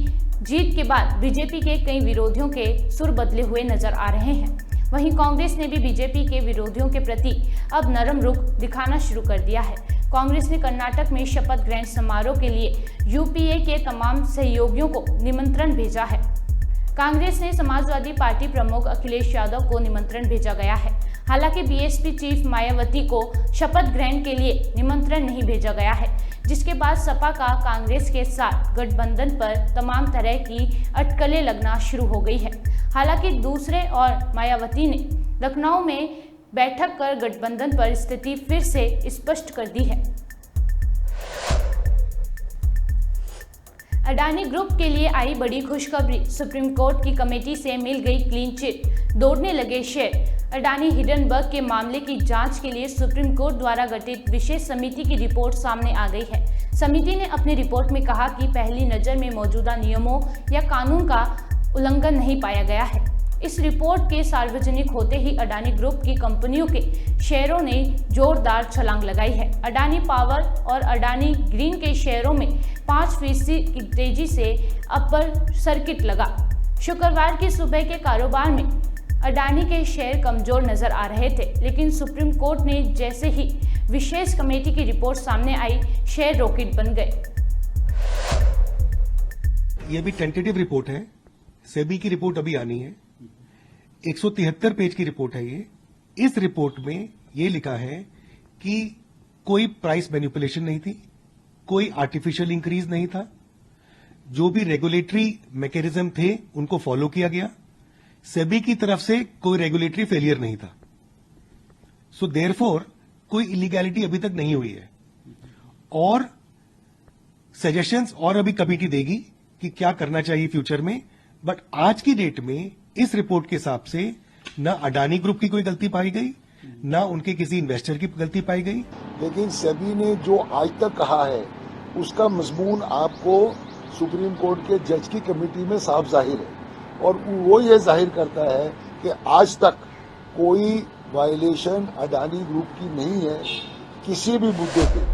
जीत के बाद बीजेपी के कई विरोधियों के सुर बदले हुए नजर आ रहे हैं। वहीं कांग्रेस ने भी बीजेपी के विरोधियों के प्रति अब नरम रुख दिखाना शुरू कर दिया है। कांग्रेस ने कर्नाटक में शपथ ग्रहण समारोह के लिए यूपीए के तमाम सहयोगियों को निमंत्रण भेजा है। कांग्रेस ने समाजवादी पार्टी प्रमुख अखिलेश यादव को निमंत्रण भेजा गया है। हालांकि बीएसपी चीफ मायावती को शपथ ग्रहण के लिए निमंत्रण नहीं भेजा गया है, जिसके बाद सपा का कांग्रेस के साथ गठबंधन पर तमाम तरह की अटकलें लगना शुरू हो गई है। हालांकि दूसरे ओर मायावती ने लखनऊ में बैठक कर गठबंधन पर स्थिति फिर से स्पष्ट कर दी है। अडानी ग्रुप के लिए आई बड़ी खुशखबरी, सुप्रीम कोर्ट की कमेटी से मिल गई क्लीन चिट, दौड़ने लगे शेयर। अडानी हिडनबर्ग के मामले की जांच के लिए सुप्रीम कोर्ट द्वारा गठित विशेष समिति की रिपोर्ट सामने आ गई है। समिति ने अपनी रिपोर्ट में कहा कि पहली नज़र में मौजूदा नियमों या कानून का उल्लंघन नहीं पाया गया है। इस रिपोर्ट के सार्वजनिक होते ही अडानी ग्रुप की कंपनियों के शेयरों ने जोरदार छलांग लगाई है। अडानी पावर और अडानी ग्रीन के शेयरों में 5% की तेजी से अपर सर्किट लगा। शुक्रवार की सुबह के कारोबार में अडानी के शेयर कमजोर नजर आ रहे थे, लेकिन सुप्रीम कोर्ट ने जैसे ही विशेष कमेटी की रिपोर्ट सामने आई, शेयर रॉकेट बन गए।
ये भी टेंटेटिव रिपोर्ट है, सेबी की रिपोर्ट अभी आनी है। 173 पेज की रिपोर्ट है ये। इस रिपोर्ट में ये लिखा है कि कोई प्राइस मैनिपुलेशन नहीं थी, कोई आर्टिफिशियल इंक्रीज नहीं था, जो भी रेगुलेटरी मैकेनिज्म थे उनको फॉलो किया गया, सेबी की तरफ से कोई रेगुलेटरी फेलियर नहीं था। सो देयरफॉर कोई इलीगैलिटी अभी तक नहीं हुई है। और सजेशंस और अभी कमेटी देगी कि क्या करना चाहिए फ्यूचर में, बट आज की डेट में इस रिपोर्ट के हिसाब से न अडानी ग्रुप की कोई गलती पाई गई, न उनके किसी इन्वेस्टर की गलती पाई गई।
लेकिन सेबी ने जो आज तक कहा है उसका मजमून आपको सुप्रीम कोर्ट के जज की कमेटी में साफ जाहिर है, और वो ये जाहिर करता है कि आज तक कोई वायलेशन अडानी ग्रुप की नहीं है किसी भी मुद्दे पे।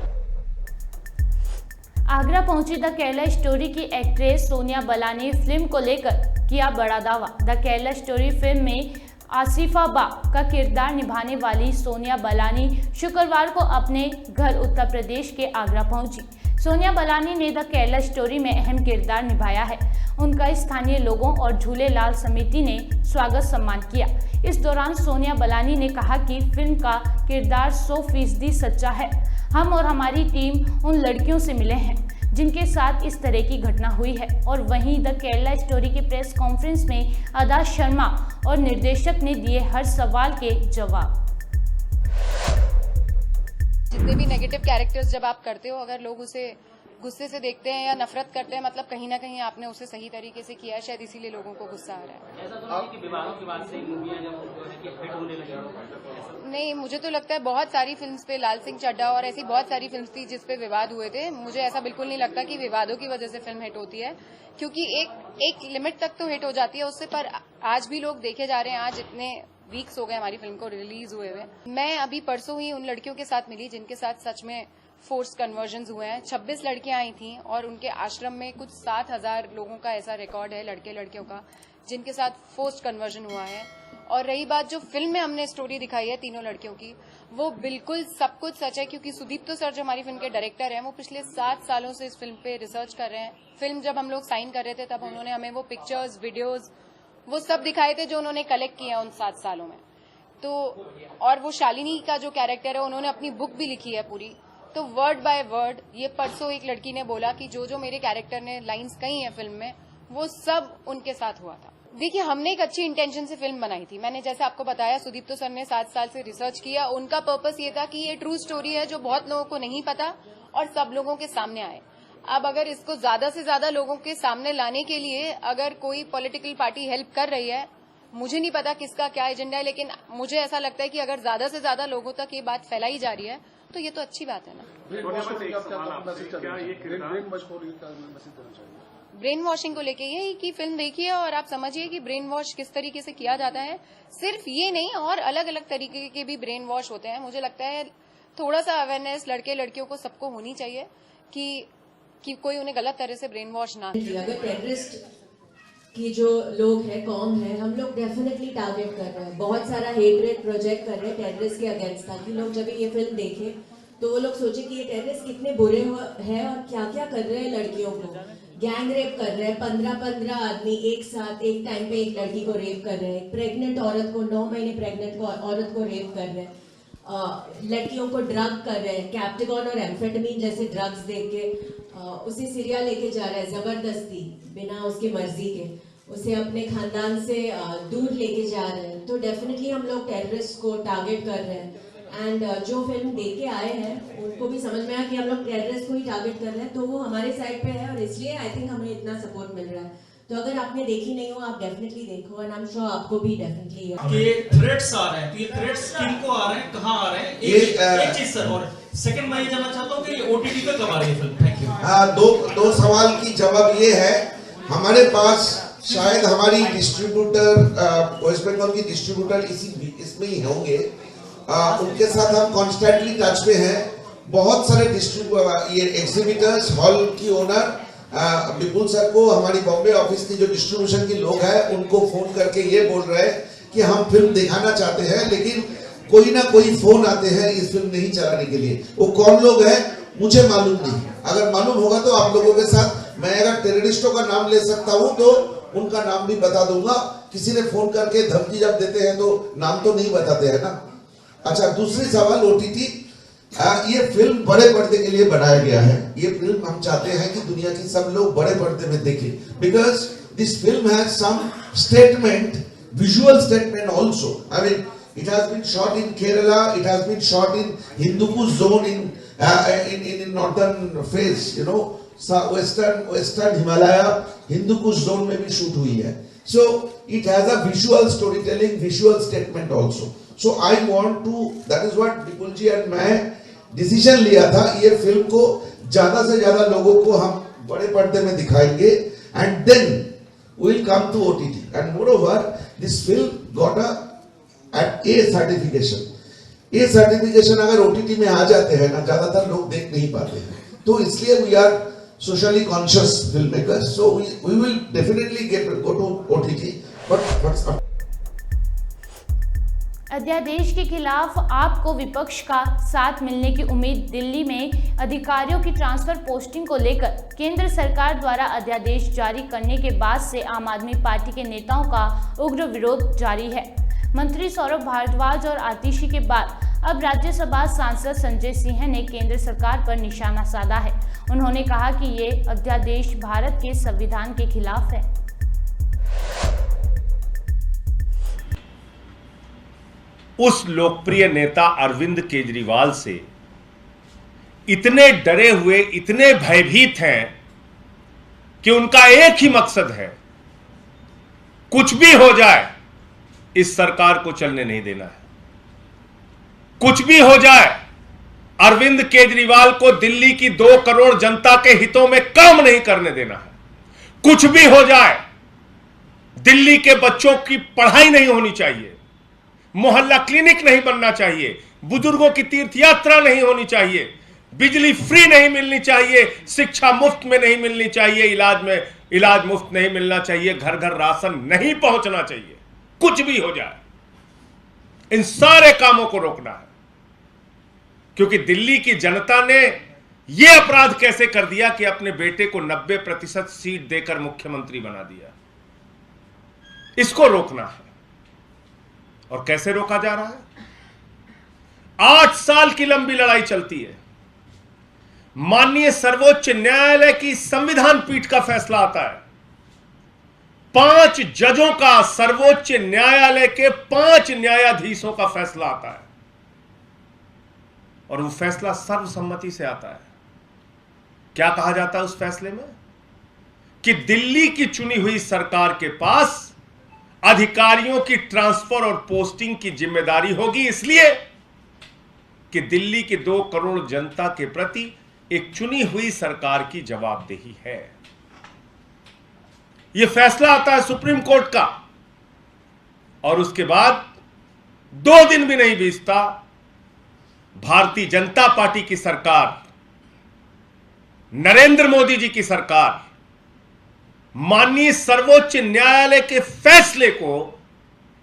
आगरा पहुंची द केरला स्टोरी की एक्ट्रेस सोनिया बालानी फिल्म को लेकर किया बड़ा दावा। द केरला स्टोरी फिल्म में आसिफा बा का किरदार निभाने वाली सोनिया बालानी शुक्रवार को अपने घर उत्तर प्रदेश के आगरा पहुंची। सोनिया बालानी ने द केरला स्टोरी में अहम किरदार निभाया है। उनका स्थानीय लोगों और झूलेलाल समिति ने स्वागत सम्मान किया। इस दौरान सोनिया बालानी ने कहा कि फिल्म का किरदार 100% सच्चा है। हम और हमारी टीम उन लड़कियों से मिले हैं जिनके साथ इस तरह की घटना हुई है। और वहीं द केरला स्टोरी की प्रेस कॉन्फ्रेंस में अदा शर्मा और निर्देशक ने दिए हर सवाल के जवाब।
जितने भी नेगेटिव कैरेक्टर्स जब आप करते हो, अगर लोग उसे गुस्से से देखते हैं या नफरत करते हैं, मतलब कहीं ना कहीं आपने उसे सही तरीके से किया है, शायद इसीलिए लोगों को गुस्सा आ रहा है। ऐसा तो नहीं कि विवादों के बाद से मूवियां जब हिट होने लगी? नहीं, मुझे तो लगता है बहुत सारी फिल्म्स पे, लाल सिंह चड्ढा और ऐसी बहुत सारी फिल्म्स थी जिस पे विवाद हुए थे। मुझे ऐसा बिल्कुल नहीं लगता कि विवादों की वजह से फिल्म हिट होती है, क्योंकि एक लिमिट तक तो हिट हो जाती है उससे। पर आज भी लोग देखे जा रहे हैं। आज इतने वीक्स हो गए हमारी फिल्म को रिलीज हुए हुए। मैं अभी परसों ही उन लड़कियों के साथ मिली जिनके साथ सच में फोर्स कन्वर्जन्स हुए हैं। 26 लड़कियां आई थीं और उनके आश्रम में कुछ 7,000 लोगों का ऐसा रिकॉर्ड है, लड़के लड़कियों का, जिनके साथ फोर्स कन्वर्जन हुआ है। और रही बात जो फिल्म में हमने स्टोरी दिखाई है तीनों लड़कियों की, वो बिल्कुल सब कुछ सच है, क्योंकि सुदीप्तो सर जो हमारी फिल्म के डायरेक्टर हैं, वो पिछले 7 सालों से इस फिल्म पे रिसर्च कर रहे हैं। फिल्म जब हम लोग साइन कर रहे थे तब उन्होंने हमें वो पिक्चर्स, वीडियोज, वो सब दिखाए थे जो उन्होंने कलेक्ट किए हैं उन 7 सालों में। तो और वो शालिनी का जो कैरेक्टर है, उन्होंने अपनी बुक भी लिखी है पूरी। तो वर्ड बाय वर्ड ये परसों एक लड़की ने बोला कि जो जो मेरे कैरेक्टर ने लाइंस कही हैं फिल्म में, वो सब उनके साथ हुआ था। देखिए, हमने एक अच्छी इंटेंशन से फिल्म बनाई थी। मैंने जैसे आपको बताया, सुदीप्तो सर ने 7 साल से रिसर्च किया। उनका पर्पस ये था कि ये ट्रू स्टोरी है जो बहुत लोगों को नहीं पता और सब लोगों के सामने आए। अब अगर इसको ज्यादा से ज्यादा लोगों के सामने लाने के लिए अगर कोई पॉलिटिकल पार्टी हेल्प कर रही है, मुझे नहीं पता किसका क्या एजेंडा है, लेकिन मुझे ऐसा लगता है कि अगर ज्यादा से ज्यादा लोगों तक ये बात फैलाई जा रही है तो ये तो अच्छी बात है ना। ब्रेन वॉशिंग को लेके ये कि फिल्म देखिए और आप समझिए कि ब्रेन वॉश किस तरीके से किया जाता है। सिर्फ ये नहीं, और अलग अलग तरीके के भी ब्रेन वॉश होते हैं। मुझे लगता है थोड़ा सा अवेयरनेस लड़के लड़कियों को सबको होनी चाहिए कि कोई उन्हें गलत तरह से ब्रेन वॉश ना।
अगर टेररिस्ट की जो लोग हैं, कौम है, हम लोग डेफिनेटली टारगेट कर रहे हैं, बहुत सारा हेटरेट प्रोजेक्ट कर रहे हैं टेररिस्ट के अगेंस्ट, ताकि लोग जब ये फिल्म देखें तो वो लोग सोचे कि ये टेररिस्ट कितने बुरे हैं और क्या क्या कर रहे हैं लड़कियों को, गैंग रेप कर रहे हैं। 15 आदमी एक साथ एक टाइम पे एक लड़की को रेप कर रहे हैं। प्रेग्नेंट औरत को 9 महीने प्रेग्नेंट औरत को रेप कर रहे हैं। लड़कियों को ड्रग कर रहे हैं, कैप्टेगॉन और एम्फेटामिन जैसे ड्रग्स दे के उसे सीरिया लेके जा रहे हैं जबरदस्ती, बिना उसकी मर्जी के उसे अपने खानदान से दूर लेके जा रहे हैं। तो डेफिनेटली हम लोग टेररिस्ट को टारगेट कर रहे हैं। एंड जो फिल्म देख के आए हैं उनको भी समझ में आया कि हम लोग टेररिस्ट को ही टारगेट कर रहे हैं, तो वो हमारे साइड पे है और इसलिए आई थिंक हमें इतना सपोर्ट मिल रहा है। तो अगर आपने देखी नहीं हो आप डेफिनेटली देखो, एंड आई एम श्योर आपको भी डेफिनेटली
ये थ्रेट्स आ रहे हैं, तो ये थ्रेट्स किनको आ रहे हैं, कहाँ आ रहे हैं, एक चीज सर। और सेकंड मैं ये जानना चाहता हूँ कि ओटीटी पे कब आ रही है फिल्म? Thank you.
हाँ, दो सवाल की जवाब ये है, हमारे पास शायद हमारी डिस्ट्रीब्यूटर वेस्ट बंगाल की डिस्ट्रीब्यूटर इसमें ही होंगे, उनके साथ हम कॉन्स्टेंटली टच में हैं। बहुत सारे ये एग्जीबिटर्स, हॉल की ओनर विपुल सर को हमारी बॉम्बे ऑफिस की जो डिस्ट्रीब्यूशन के लोग हैं उनको फोन करके ये बोल रहे हैं कि हम फिल्म दिखाना चाहते हैं, लेकिन कोई ना कोई फोन आते हैं इस फिल्म नहीं चलाने के लिए। वो कौन लोग हैं मुझे मालूम नहीं, अगर मालूम होगा तो आप लोगों के साथ मैं अगर टेररिस्टों का नाम ले सकता हूं तो उनका नाम भी बता दूंगा। किसी ने फोन करके धमकी जब देते हैं तो नाम तो नहीं बताते हैं ना। अच्छा, दूसरी सवाल ओटीटी, ये फिल्म बड़े पर्दे के लिए बनाया गया है। ये फिल्म हम चाहते हैं कि दुनिया की सब लोग बड़े पर्दे में देखें, because this film has some statement, visual statement also. I mean it has been shot in Kerala, it has been shot in Hindukush zone in northern face, you know, western Himalaya, Hindukush zone में भी shoot हुई है। So it has a visual storytelling, visual statement also. So I want to, that is what विपुल जी और मैं decision लिया था, ये film को ज्यादा से ज्यादा लोगों को हम बड़े पर्दे में दिखाएंगे, and then we will come to OTT. And moreover, this film got a A certification. A certification अगर OTT में आ जाते हैं ना, ज्यादातर लोग देख नहीं पाते हैं, तो इसलिए we are socially conscious filmmakers, so we will definitely go to OTT, but
अध्यादेश के खिलाफ आपको विपक्ष का साथ मिलने की उम्मीद। दिल्ली में अधिकारियों की ट्रांसफर पोस्टिंग को लेकर केंद्र सरकार द्वारा अध्यादेश जारी करने के बाद से आम आदमी पार्टी के नेताओं का उग्र विरोध जारी है। मंत्री सौरभ भारद्वाज और आतिशी के बाद अब राज्यसभा सांसद संजय सिंह ने केंद्र सरकार पर निशाना साधा है। उन्होंने कहा कि ये अध्यादेश भारत के संविधान के खिलाफ है।
उस लोकप्रिय नेता अरविंद केजरीवाल से इतने डरे हुए, इतने भयभीत हैं कि उनका एक ही मकसद है, कुछ भी हो जाए इस सरकार को चलने नहीं देना है। कुछ भी हो जाए, अरविंद केजरीवाल को दिल्ली की 2 करोड़ जनता के हितों में काम नहीं करने देना है। कुछ भी हो जाए, दिल्ली के बच्चों की पढ़ाई नहीं होनी चाहिए, मोहल्ला क्लिनिक नहीं बनना चाहिए, बुजुर्गों की तीर्थ यात्रा नहीं होनी चाहिए, बिजली फ्री नहीं मिलनी चाहिए, शिक्षा मुफ्त में नहीं मिलनी चाहिए, इलाज मुफ्त नहीं मिलना चाहिए, घर घर राशन नहीं पहुंचना चाहिए। कुछ भी हो जाए, इन सारे कामों को रोकना है, क्योंकि दिल्ली की जनता ने यह अपराध कैसे कर दिया कि अपने बेटे को 90% सीट देकर मुख्यमंत्री बना दिया। इसको रोकना है। और कैसे रोका जा रहा है? 8 साल की लंबी लड़ाई चलती है। माननीय सर्वोच्च न्यायालय की संविधान पीठ का फैसला आता है। 5 जजों का, सर्वोच्च न्यायालय के 5 न्यायाधीशों का फैसला आता है, और वो फैसला सर्वसम्मति से आता है। क्या कहा जाता है उस फैसले में? कि दिल्ली की चुनी हुई सरकार के पास अधिकारियों की ट्रांसफर और पोस्टिंग की जिम्मेदारी होगी, इसलिए कि दिल्ली की 2 करोड़ जनता के प्रति एक चुनी हुई सरकार की जवाबदेही है। यह फैसला आता है सुप्रीम कोर्ट का, और उसके बाद 2 दिन भी नहीं बीतता, भारतीय जनता पार्टी की सरकार, नरेंद्र मोदी जी की सरकार माननीय सर्वोच्च न्यायालय के फैसले को,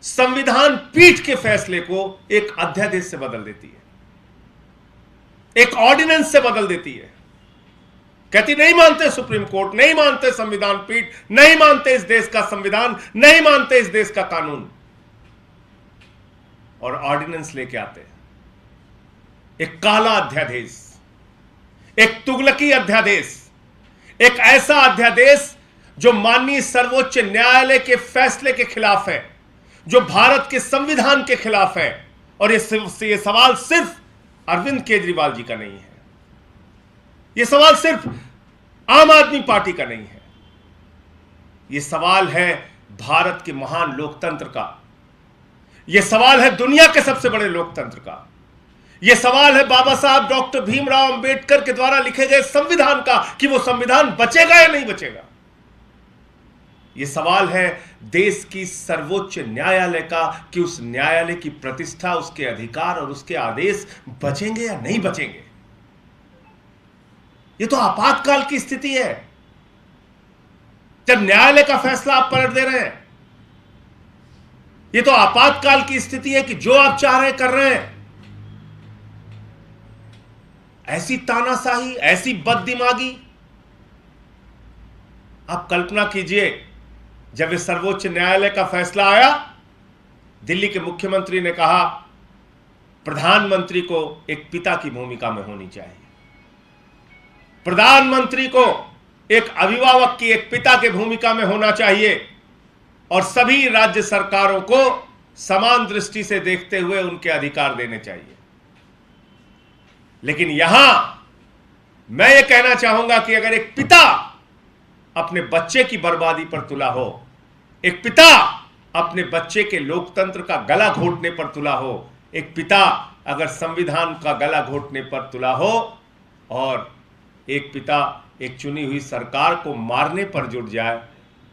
संविधान पीठ के फैसले को एक अध्यादेश से बदल देती है। एक ऑर्डिनेंस से बदल देती है। कहती नहीं मानते सुप्रीम कोर्ट, नहीं मानते संविधान पीठ, नहीं मानते इस देश का संविधान, नहीं मानते इस देश का कानून, और ऑर्डिनेंस लेके आते हैं। एक काला अध्यादेश, एक तुगलकी अध्यादेश, एक ऐसा अध्यादेश जो माननीय सर्वोच्च न्यायालय के फैसले के खिलाफ है, जो भारत के संविधान के खिलाफ है। और ये सवाल सिर्फ अरविंद केजरीवाल जी का नहीं है, ये सवाल सिर्फ आम आदमी पार्टी का नहीं है, ये सवाल है भारत के महान लोकतंत्र का, ये सवाल है दुनिया के सबसे बड़े लोकतंत्र का, ये सवाल है बाबा साहब डॉक्टर भीमराव अंबेडकर के द्वारा लिखे गए संविधान का कि वो संविधान बचेगा या नहीं बचेगा। ये सवाल है देश की सर्वोच्च न्यायालय का कि उस न्यायालय की प्रतिष्ठा, उसके अधिकार और उसके आदेश बचेंगे या नहीं बचेंगे। ये तो आपातकाल की स्थिति है, जब न्यायालय का फैसला आप पलट दे रहे हैं। ये तो आपातकाल की स्थिति है कि जो आप चाह रहे कर रहे हैं। ऐसी तानाशाही, ऐसी बददिमागी, आप कल्पना कीजिए जब इस सर्वोच्च न्यायालय का फैसला आया, दिल्ली के मुख्यमंत्री ने कहा प्रधानमंत्री को एक पिता की भूमिका में होनी चाहिए, प्रधानमंत्री को एक अभिभावक की, एक पिता की भूमिका में होना चाहिए, और सभी राज्य सरकारों को समान दृष्टि से देखते हुए उनके अधिकार देने चाहिए। लेकिन यहां मैं ये कहना चाहूंगा कि अगर एक पिता अपने बच्चे की बर्बादी पर तुला हो, एक पिता अपने बच्चे के लोकतंत्र का गला घोटने पर तुला हो, एक पिता अगर संविधान का गला घोटने पर तुला हो, और एक पिता एक चुनी हुई सरकार को मारने पर जुट जाए,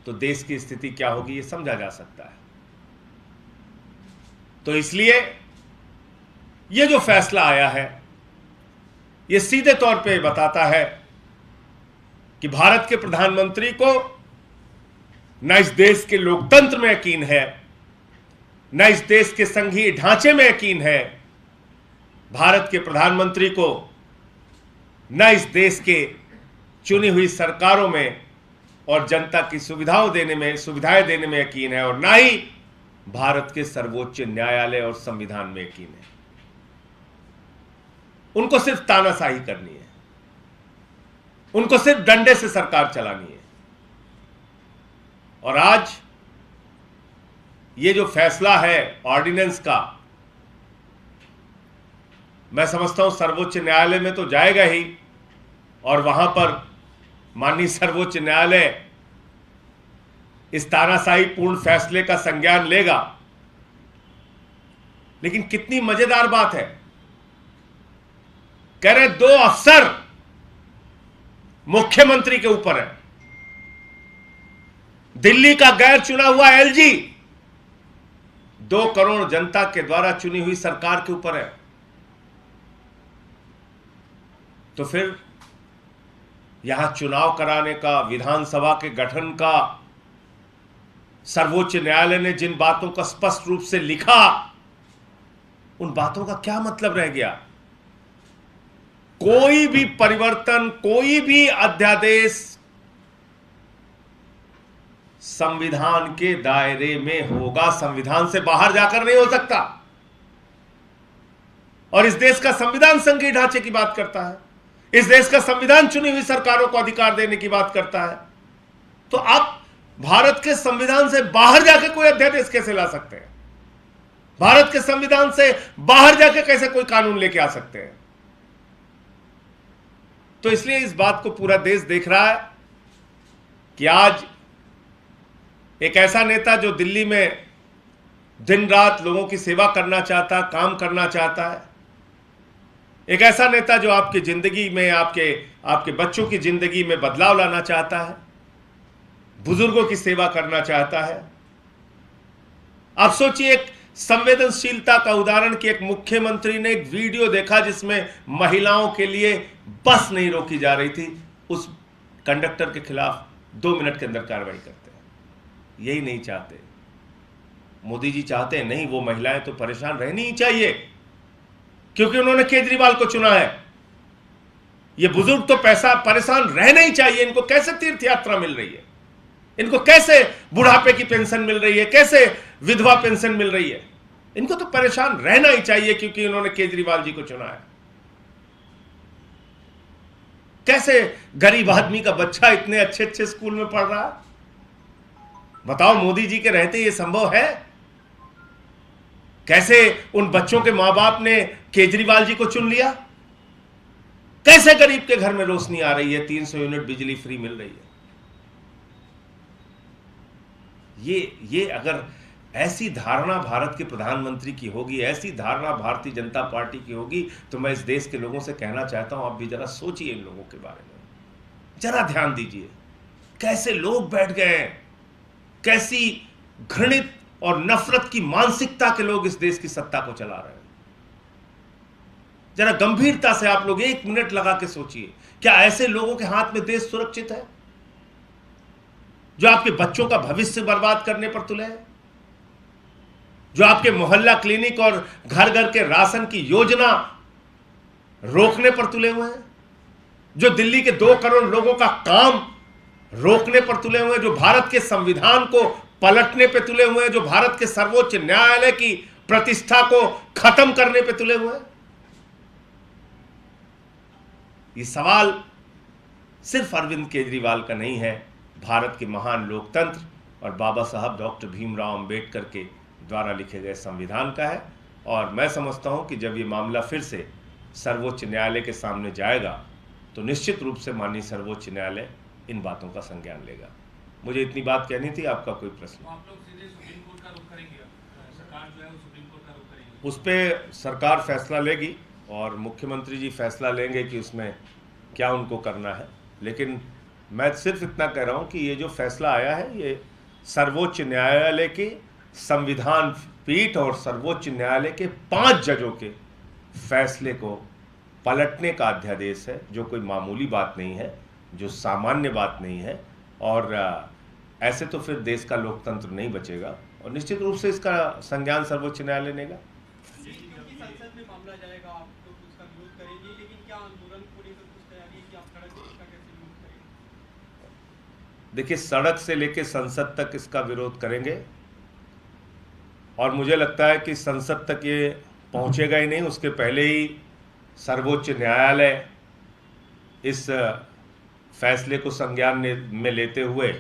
तो देश की स्थिति क्या होगी ये समझा जा सकता है। तो इसलिए ये जो फैसला आया है, ये सीधे तौर पे बताता है कि भारत के प्रधानमंत्री को न इस देश के लोकतंत्र में यकीन है, न इस देश के संघीय ढांचे में यकीन है। भारत के प्रधानमंत्री को न इस देश के चुनी हुई सरकारों में और जनता की सुविधाएं देने में यकीन है, और ना ही भारत के सर्वोच्च न्यायालय और संविधान में यकीन है। उनको सिर्फ तानाशाही करनी है, उनको सिर्फ डंडे से सरकार चलानी है। और आज ये जो फैसला है ऑर्डिनेंस का, मैं समझता हूं सर्वोच्च न्यायालय में तो जाएगा ही, और वहां पर माननीय सर्वोच्च न्यायालय इस तानाशाही पूर्ण फैसले का संज्ञान लेगा। लेकिन कितनी मजेदार बात है, कह रहे 2 अफसर मुख्यमंत्री के ऊपर है। दिल्ली का गैर चुना हुआ एलजी 2 करोड़ जनता के द्वारा चुनी हुई सरकार के ऊपर है। तो फिर यहां चुनाव कराने का, विधानसभा के गठन का, सर्वोच्च न्यायालय ने जिन बातों का स्पष्ट रूप से लिखा, उन बातों का क्या मतलब रह गया? कोई भी परिवर्तन, कोई भी अध्यादेश संविधान के दायरे में होगा, संविधान से बाहर जाकर नहीं हो सकता। और इस देश का संविधान संघीय ढांचे की बात करता है, इस देश का संविधान चुनी हुई सरकारों को अधिकार देने की बात करता है। तो आप भारत के संविधान से बाहर जाकर कोई अध्यादेश कैसे ला सकते हैं? भारत के संविधान से बाहर जाकर कैसे कोई कानून लेके आ सकते हैं? तो इसलिए इस बात को पूरा देश देख रहा है कि आज एक ऐसा नेता जो दिल्ली में दिन रात लोगों की सेवा करना चाहता, काम करना चाहता है, एक ऐसा नेता जो आपकी जिंदगी में, आपके बच्चों की जिंदगी में बदलाव लाना चाहता है, बुजुर्गों की सेवा करना चाहता है। आप सोचिए, एक संवेदनशीलता का उदाहरण कि एक मुख्यमंत्री ने एक वीडियो देखा जिसमें महिलाओं के लिए बस नहीं रोकी जा रही थी, उस कंडक्टर के खिलाफ 2 मिनट के अंदर कार्रवाई करते हैं। यही नहीं चाहते मोदी जी, चाहते हैं नहीं, वो महिलाएं तो परेशान रहनी ही चाहिए क्योंकि उन्होंने केजरीवाल को चुना है, ये बुजुर्ग तो पैसा परेशान रहना ही चाहिए। इनको कैसे तीर्थ यात्रा मिल रही है, इनको कैसे बुढ़ापे की पेंशन मिल रही है, कैसे विधवा पेंशन मिल रही है? इनको तो परेशान रहना ही चाहिए क्योंकि इन्होंने केजरीवाल जी को चुना है। कैसे गरीब आदमी का बच्चा इतने अच्छे अच्छे स्कूल में पढ़ रहा है? बताओ, मोदी जी के रहते ये संभव है? कैसे उन बच्चों के मां बाप ने केजरीवाल जी को चुन लिया? कैसे गरीब के घर में रोशनी आ रही है, 300 यूनिट बिजली फ्री मिल रही है? ये अगर ऐसी धारणा भारत के प्रधानमंत्री की होगी, ऐसी धारणा भारतीय जनता पार्टी की होगी, तो मैं इस देश के लोगों से कहना चाहता हूं, आप भी जरा सोचिए इन लोगों के बारे में, जरा ध्यान दीजिए। कैसे लोग बैठ गए हैं, कैसी घृणित और नफरत की मानसिकता के लोग इस देश की सत्ता को चला रहे हैं। जरा गंभीरता से आप लोग 1 मिनट लगा के सोचिए, क्या ऐसे लोगों के हाथ में देश सुरक्षित है जो आपके बच्चों का भविष्य बर्बाद करने पर तुले हैं, जो आपके मोहल्ला क्लिनिक और घर घर के राशन की योजना रोकने पर तुले हुए हैं, जो दिल्ली के 2 करोड़ लोगों का काम रोकने पर तुले हुए हैं, जो भारत के संविधान को पलटने पर तुले हुए हैं, जो भारत के सर्वोच्च न्यायालय की प्रतिष्ठा को खत्म करने पर तुले हुए हैं? ये सवाल सिर्फ अरविंद केजरीवाल का नहीं है, भारत के महान लोकतंत्र और बाबा साहब डॉक्टर भीमराव अंबेडकर के द्वारा लिखे गए संविधान का है। और मैं समझता हूं कि जब ये मामला फिर से सर्वोच्च न्यायालय के सामने जाएगा तो निश्चित रूप से माननीय सर्वोच्च न्यायालय इन बातों का संज्ञान लेगा। मुझे इतनी बात कहनी थी। आपका कोई प्रश्न?
आप लोग सीधे सुप्रीम कोर्ट का रुख करेंगे? सरकार जो है वो सुप्रीम कोर्ट का रुख करेंगे?
उस पर सरकार फैसला लेगी और मुख्यमंत्री जी फैसला लेंगे कि उसमें क्या उनको करना है। लेकिन मैं सिर्फ इतना कह रहा हूं कि ये जो फैसला आया है, ये सर्वोच्च न्यायालय की संविधान पीठ और सर्वोच्च न्यायालय के 5 जजों के फैसले को पलटने का अध्यादेश है, जो कोई मामूली बात नहीं है, जो सामान्य बात नहीं है। और ऐसे तो फिर देश का लोकतंत्र नहीं बचेगा और निश्चित रूप से इसका संज्ञान सर्वोच्च न्यायालय लेगा।
संसद में मामला जाएगा, आप लोग उसका विरोध करेंगे, लेकिन क्या आंदोलन को लेकर कुछ तैयारी है कि आप सड़क पर इसका कैसे विरोध करेंगे?
देखिए, सड़क से लेकर संसद तक इसका विरोध करेंगे और मुझे लगता है कि संसद तक ये पहुंचेगा ही नहीं, उसके पहले ही सर्वोच्च न्यायालय इस फैसले को संज्ञान में लेते हुए,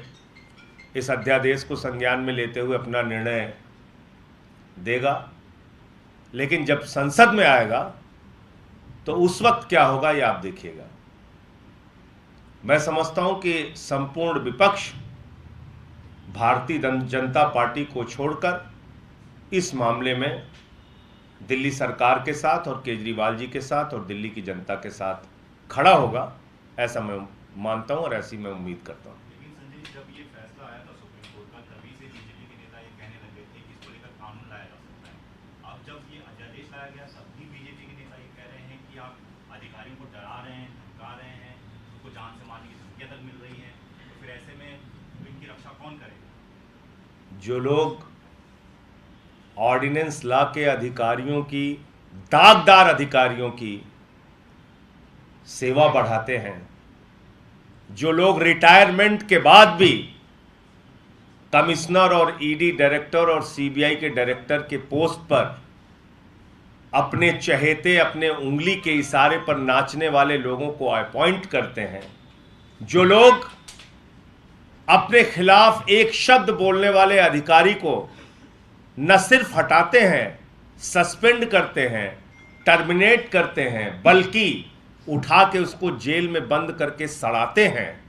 इस अध्यादेश को संज्ञान में लेते हुए अपना निर्णय देगा। लेकिन जब संसद में आएगा तो उस वक्त क्या होगा ये आप देखिएगा। मैं समझता हूं कि संपूर्ण विपक्ष भारतीय जनता पार्टी को छोड़कर इस मामले में दिल्ली सरकार के साथ और केजरीवाल जी के साथ और दिल्ली की जनता के साथ खड़ा होगा, ऐसा मैं मानता हूं और ऐसी मैं उम्मीद करता हूं।
लेकिन संजय, जब ये फैसला आया था सुप्रीम कोर्ट का, तभी से बीजेपी के नेता ये कहने लगे थे कि इसको लेकर कानून लाया जा सकता है। अब जब ये अध्यादेश लाया गया, तब भी बीजेपी के नेता ये कह रहे हैं कि आप अधिकारियों को डरा रहे हैं, धमका रहे हैं, उनको जान से मारने की धमकियां तक मिल रही हैं, तो फिर ऐसे में इनकी रक्षा कौन करेगा?
जो लोग ऑर्डिनेंस ला के अधिकारियों की, दागदार अधिकारियों की सेवा बढ़ाते हैं, जो लोग रिटायरमेंट के बाद भी कमिश्नर और ईडी डायरेक्टर और सीबीआई के डायरेक्टर के पोस्ट पर अपने चहेते, अपने उंगली के इशारे पर नाचने वाले लोगों को अपॉइंट करते हैं, जो लोग अपने खिलाफ एक शब्द बोलने वाले अधिकारी को न सिर्फ हटाते हैं, सस्पेंड करते हैं, टर्मिनेट करते हैं, बल्कि उठा के उसको जेल में बंद करके सड़ाते हैं,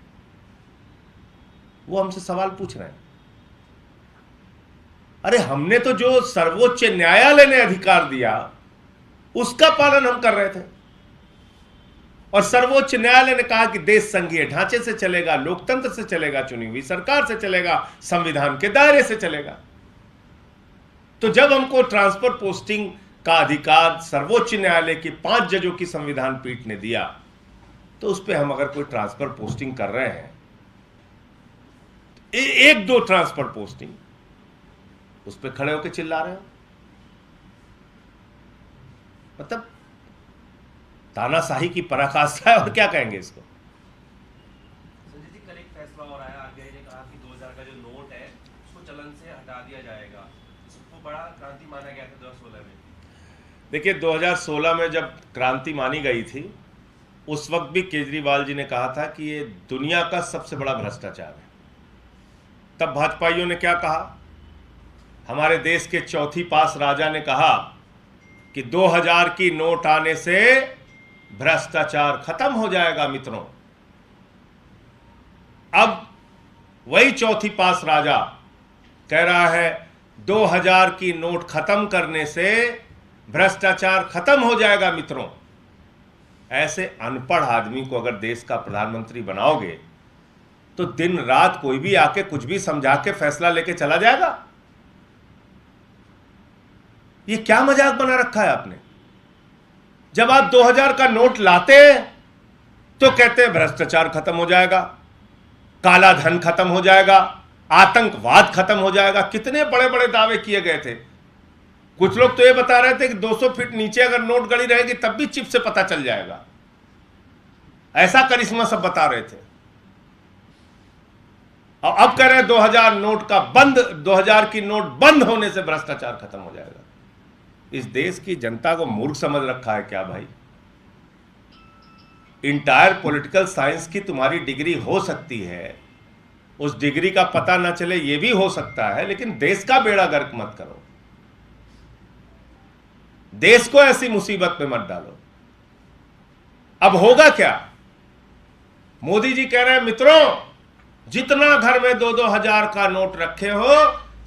वो हमसे सवाल पूछ रहे हैं। अरे हमने तो जो सर्वोच्च न्यायालय ने अधिकार दिया उसका पालन हम कर रहे थे और सर्वोच्च न्यायालय ने कहा कि देश संघीय ढांचे से चलेगा, लोकतंत्र से चलेगा, चुनी हुई सरकार से चलेगा, संविधान के दायरे से चलेगा। तो जब हमको ट्रांसफर पोस्टिंग का अधिकार सर्वोच्च न्यायालय की 5 जजों की संविधान पीठ ने दिया, तो उस पर हम अगर कोई ट्रांसफर पोस्टिंग कर रहे हैं, 1-2 ट्रांसफर पोस्टिंग, उस पर खड़े होकर चिल्ला रहे हो, मतलब तानाशाही की पराकाष्ठा है, और क्या कहेंगे इसको।
संजय जी, कल एक फैसला हो रहा है, आरबीआई ने कहा कि 2000 का जो नोट है उसको चलन से हटा दिया जाएगा। इसको बड़ा क्रांति माना गया था 2016 में।
देखिए 2016 में जब क्रांति मानी गई थी, उस वक्त भी केजरीवाल जी ने कहा था कि ये दुनिया का सबसे बड़ा भ्रष्टाचार है। तब भाजपाइयों ने क्या कहा, हमारे देश के चौथी पास राजा ने कहा कि 2000 की नोट आने से भ्रष्टाचार खत्म हो जाएगा मित्रों। अब वही चौथी पास राजा कह रहा है 2000 की नोट खत्म करने से भ्रष्टाचार खत्म हो जाएगा मित्रों। ऐसे अनपढ़ आदमी को अगर देश का प्रधानमंत्री बनाओगे तो दिन रात कोई भी आके कुछ भी समझा के फैसला लेके चला जाएगा। ये क्या मजाक बना रखा है आपने। जब आप 2000 का नोट लाते हैं तो कहते हैं भ्रष्टाचार खत्म हो जाएगा, काला धन खत्म हो जाएगा, आतंकवाद खत्म हो जाएगा। कितने बड़े बड़े दावे किए गए थे। कुछ लोग तो ये बता रहे थे कि 200 फीट नीचे अगर नोट गड़ी रहेगी तब भी चिप से पता चल जाएगा। ऐसा करिश्मा सब बता रहे थे। और अब कह रहे हैं 2000 नोट का बंद, 2000 की नोट बंद होने से भ्रष्टाचार खत्म हो जाएगा। इस देश की जनता को मूर्ख समझ रखा है क्या भाई। इंटायर पॉलिटिकल साइंस की तुम्हारी डिग्री हो सकती है, उस डिग्री का पता ना चले ये भी हो सकता है, लेकिन देश का बेड़ा गर्क मत करो, देश को ऐसी मुसीबत में मत डालो। अब होगा क्या। मोदी जी कह रहे हैं मित्रों, जितना घर में 2-2 हजार का नोट रखे हो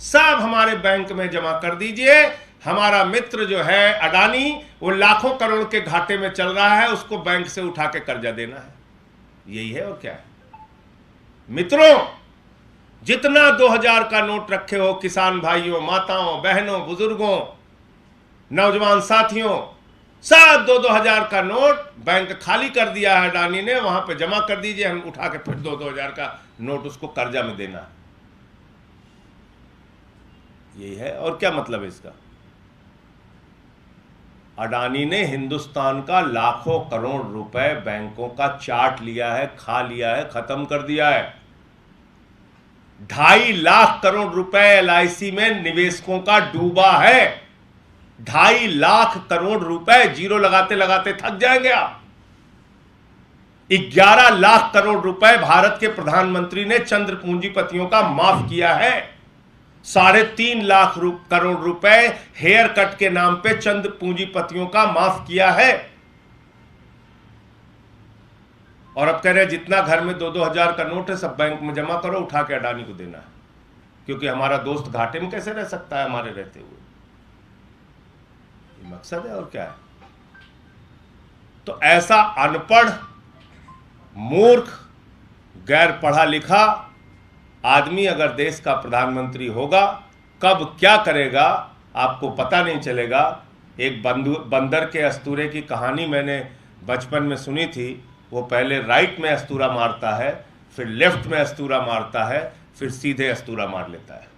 सब हमारे बैंक में जमा कर दीजिए। हमारा मित्र जो है अडानी, वो लाखों करोड़ के घाटे में चल रहा है, उसको बैंक से उठा के कर्जा देना है। यही है और क्या है। मित्रों, जितना 2000 का नोट रखे हो किसान भाइयों, माताओं, बहनों, बुजुर्गों, नौजवान साथियों, सब 2-2 हजार का नोट बैंक खाली कर दिया है अडानी ने, वहां पे जमा कर दीजिए। हम उठा के फिर 2-2 हजार का नोट उसको कर्जा में देना है। यही है और क्या मतलब है इसका। अडानी ने हिंदुस्तान का लाखों करोड़ रुपए बैंकों का चाट लिया है, खा लिया है, खत्म कर दिया है। 2.5 लाख करोड़ रुपए LIC में निवेशकों का डूबा है। 2.5 लाख करोड़ रुपए जीरो लगाते लगाते थक जाएंगे आप। 11 लाख करोड़ रुपए भारत के प्रधानमंत्री ने चंद्र पूंजीपतियों का माफ किया है। 3.5 लाख करोड़ रुपए हेयर कट के नाम पे चंद पूंजीपतियों का माफ किया है। और अब कह रहे हैं जितना घर में 2-2 हजार का नोट है सब बैंक में जमा करो, उठा के अडानी को देना है, क्योंकि हमारा दोस्त घाटे में कैसे रह सकता है हमारे रहते हुए। ये मकसद है और क्या है। तो ऐसा अनपढ़, मूर्ख, गैर पढ़ा लिखा आदमी अगर देश का प्रधानमंत्री होगा, कब क्या करेगा आपको पता नहीं चलेगा। एक बंदर के अस्तूरे की कहानी मैंने बचपन में सुनी थी। वो पहले राइट में अस्तूरा मारता है, फिर लेफ्ट में अस्तूरा मारता है, फिर सीधे अस्तूरा मार लेता है।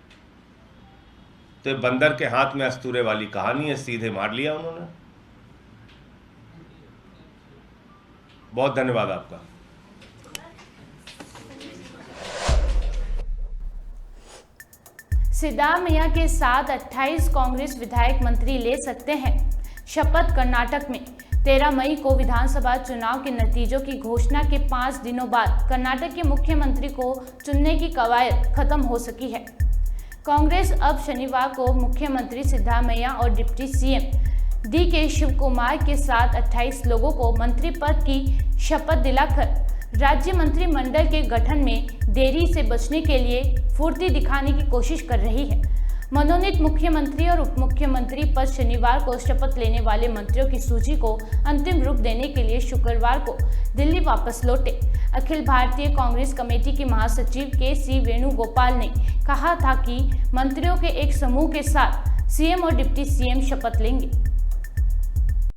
तो बंदर के हाथ में अस्तूरे वाली कहानी है, सीधे मार लिया उन्होंने। बहुत धन्यवाद आपका।
सिद्धारमैया के साथ 28 कांग्रेस विधायक मंत्री ले सकते हैं शपथ। कर्नाटक में 13 मई को विधानसभा चुनाव के नतीजों की घोषणा के 5 दिनों बाद कर्नाटक के मुख्यमंत्री को चुनने की कवायद खत्म हो सकी है। कांग्रेस अब शनिवार को मुख्यमंत्री सिद्धारमैया और डिप्टी सीएम DK शिवकुमार के साथ 28 लोगों को मंत्री पद की शपथ दिलाकर राज्य मंत्रिमंडल के गठन में देरी से बचने के लिए फुर्ती दिखाने की कोशिश कर रही है। मनोनीत मुख्यमंत्री और उप मुख्यमंत्री पद शनिवार को शपथ लेने वाले मंत्रियों की सूची को अंतिम रूप देने के लिए शुक्रवार को दिल्ली वापस लौटे। अखिल भारतीय कांग्रेस कमेटी के महासचिव KC वेणुगोपाल ने कहा था कि मंत्रियों के एक समूह के साथ सीएम और डिप्टी सीएम शपथ लेंगे।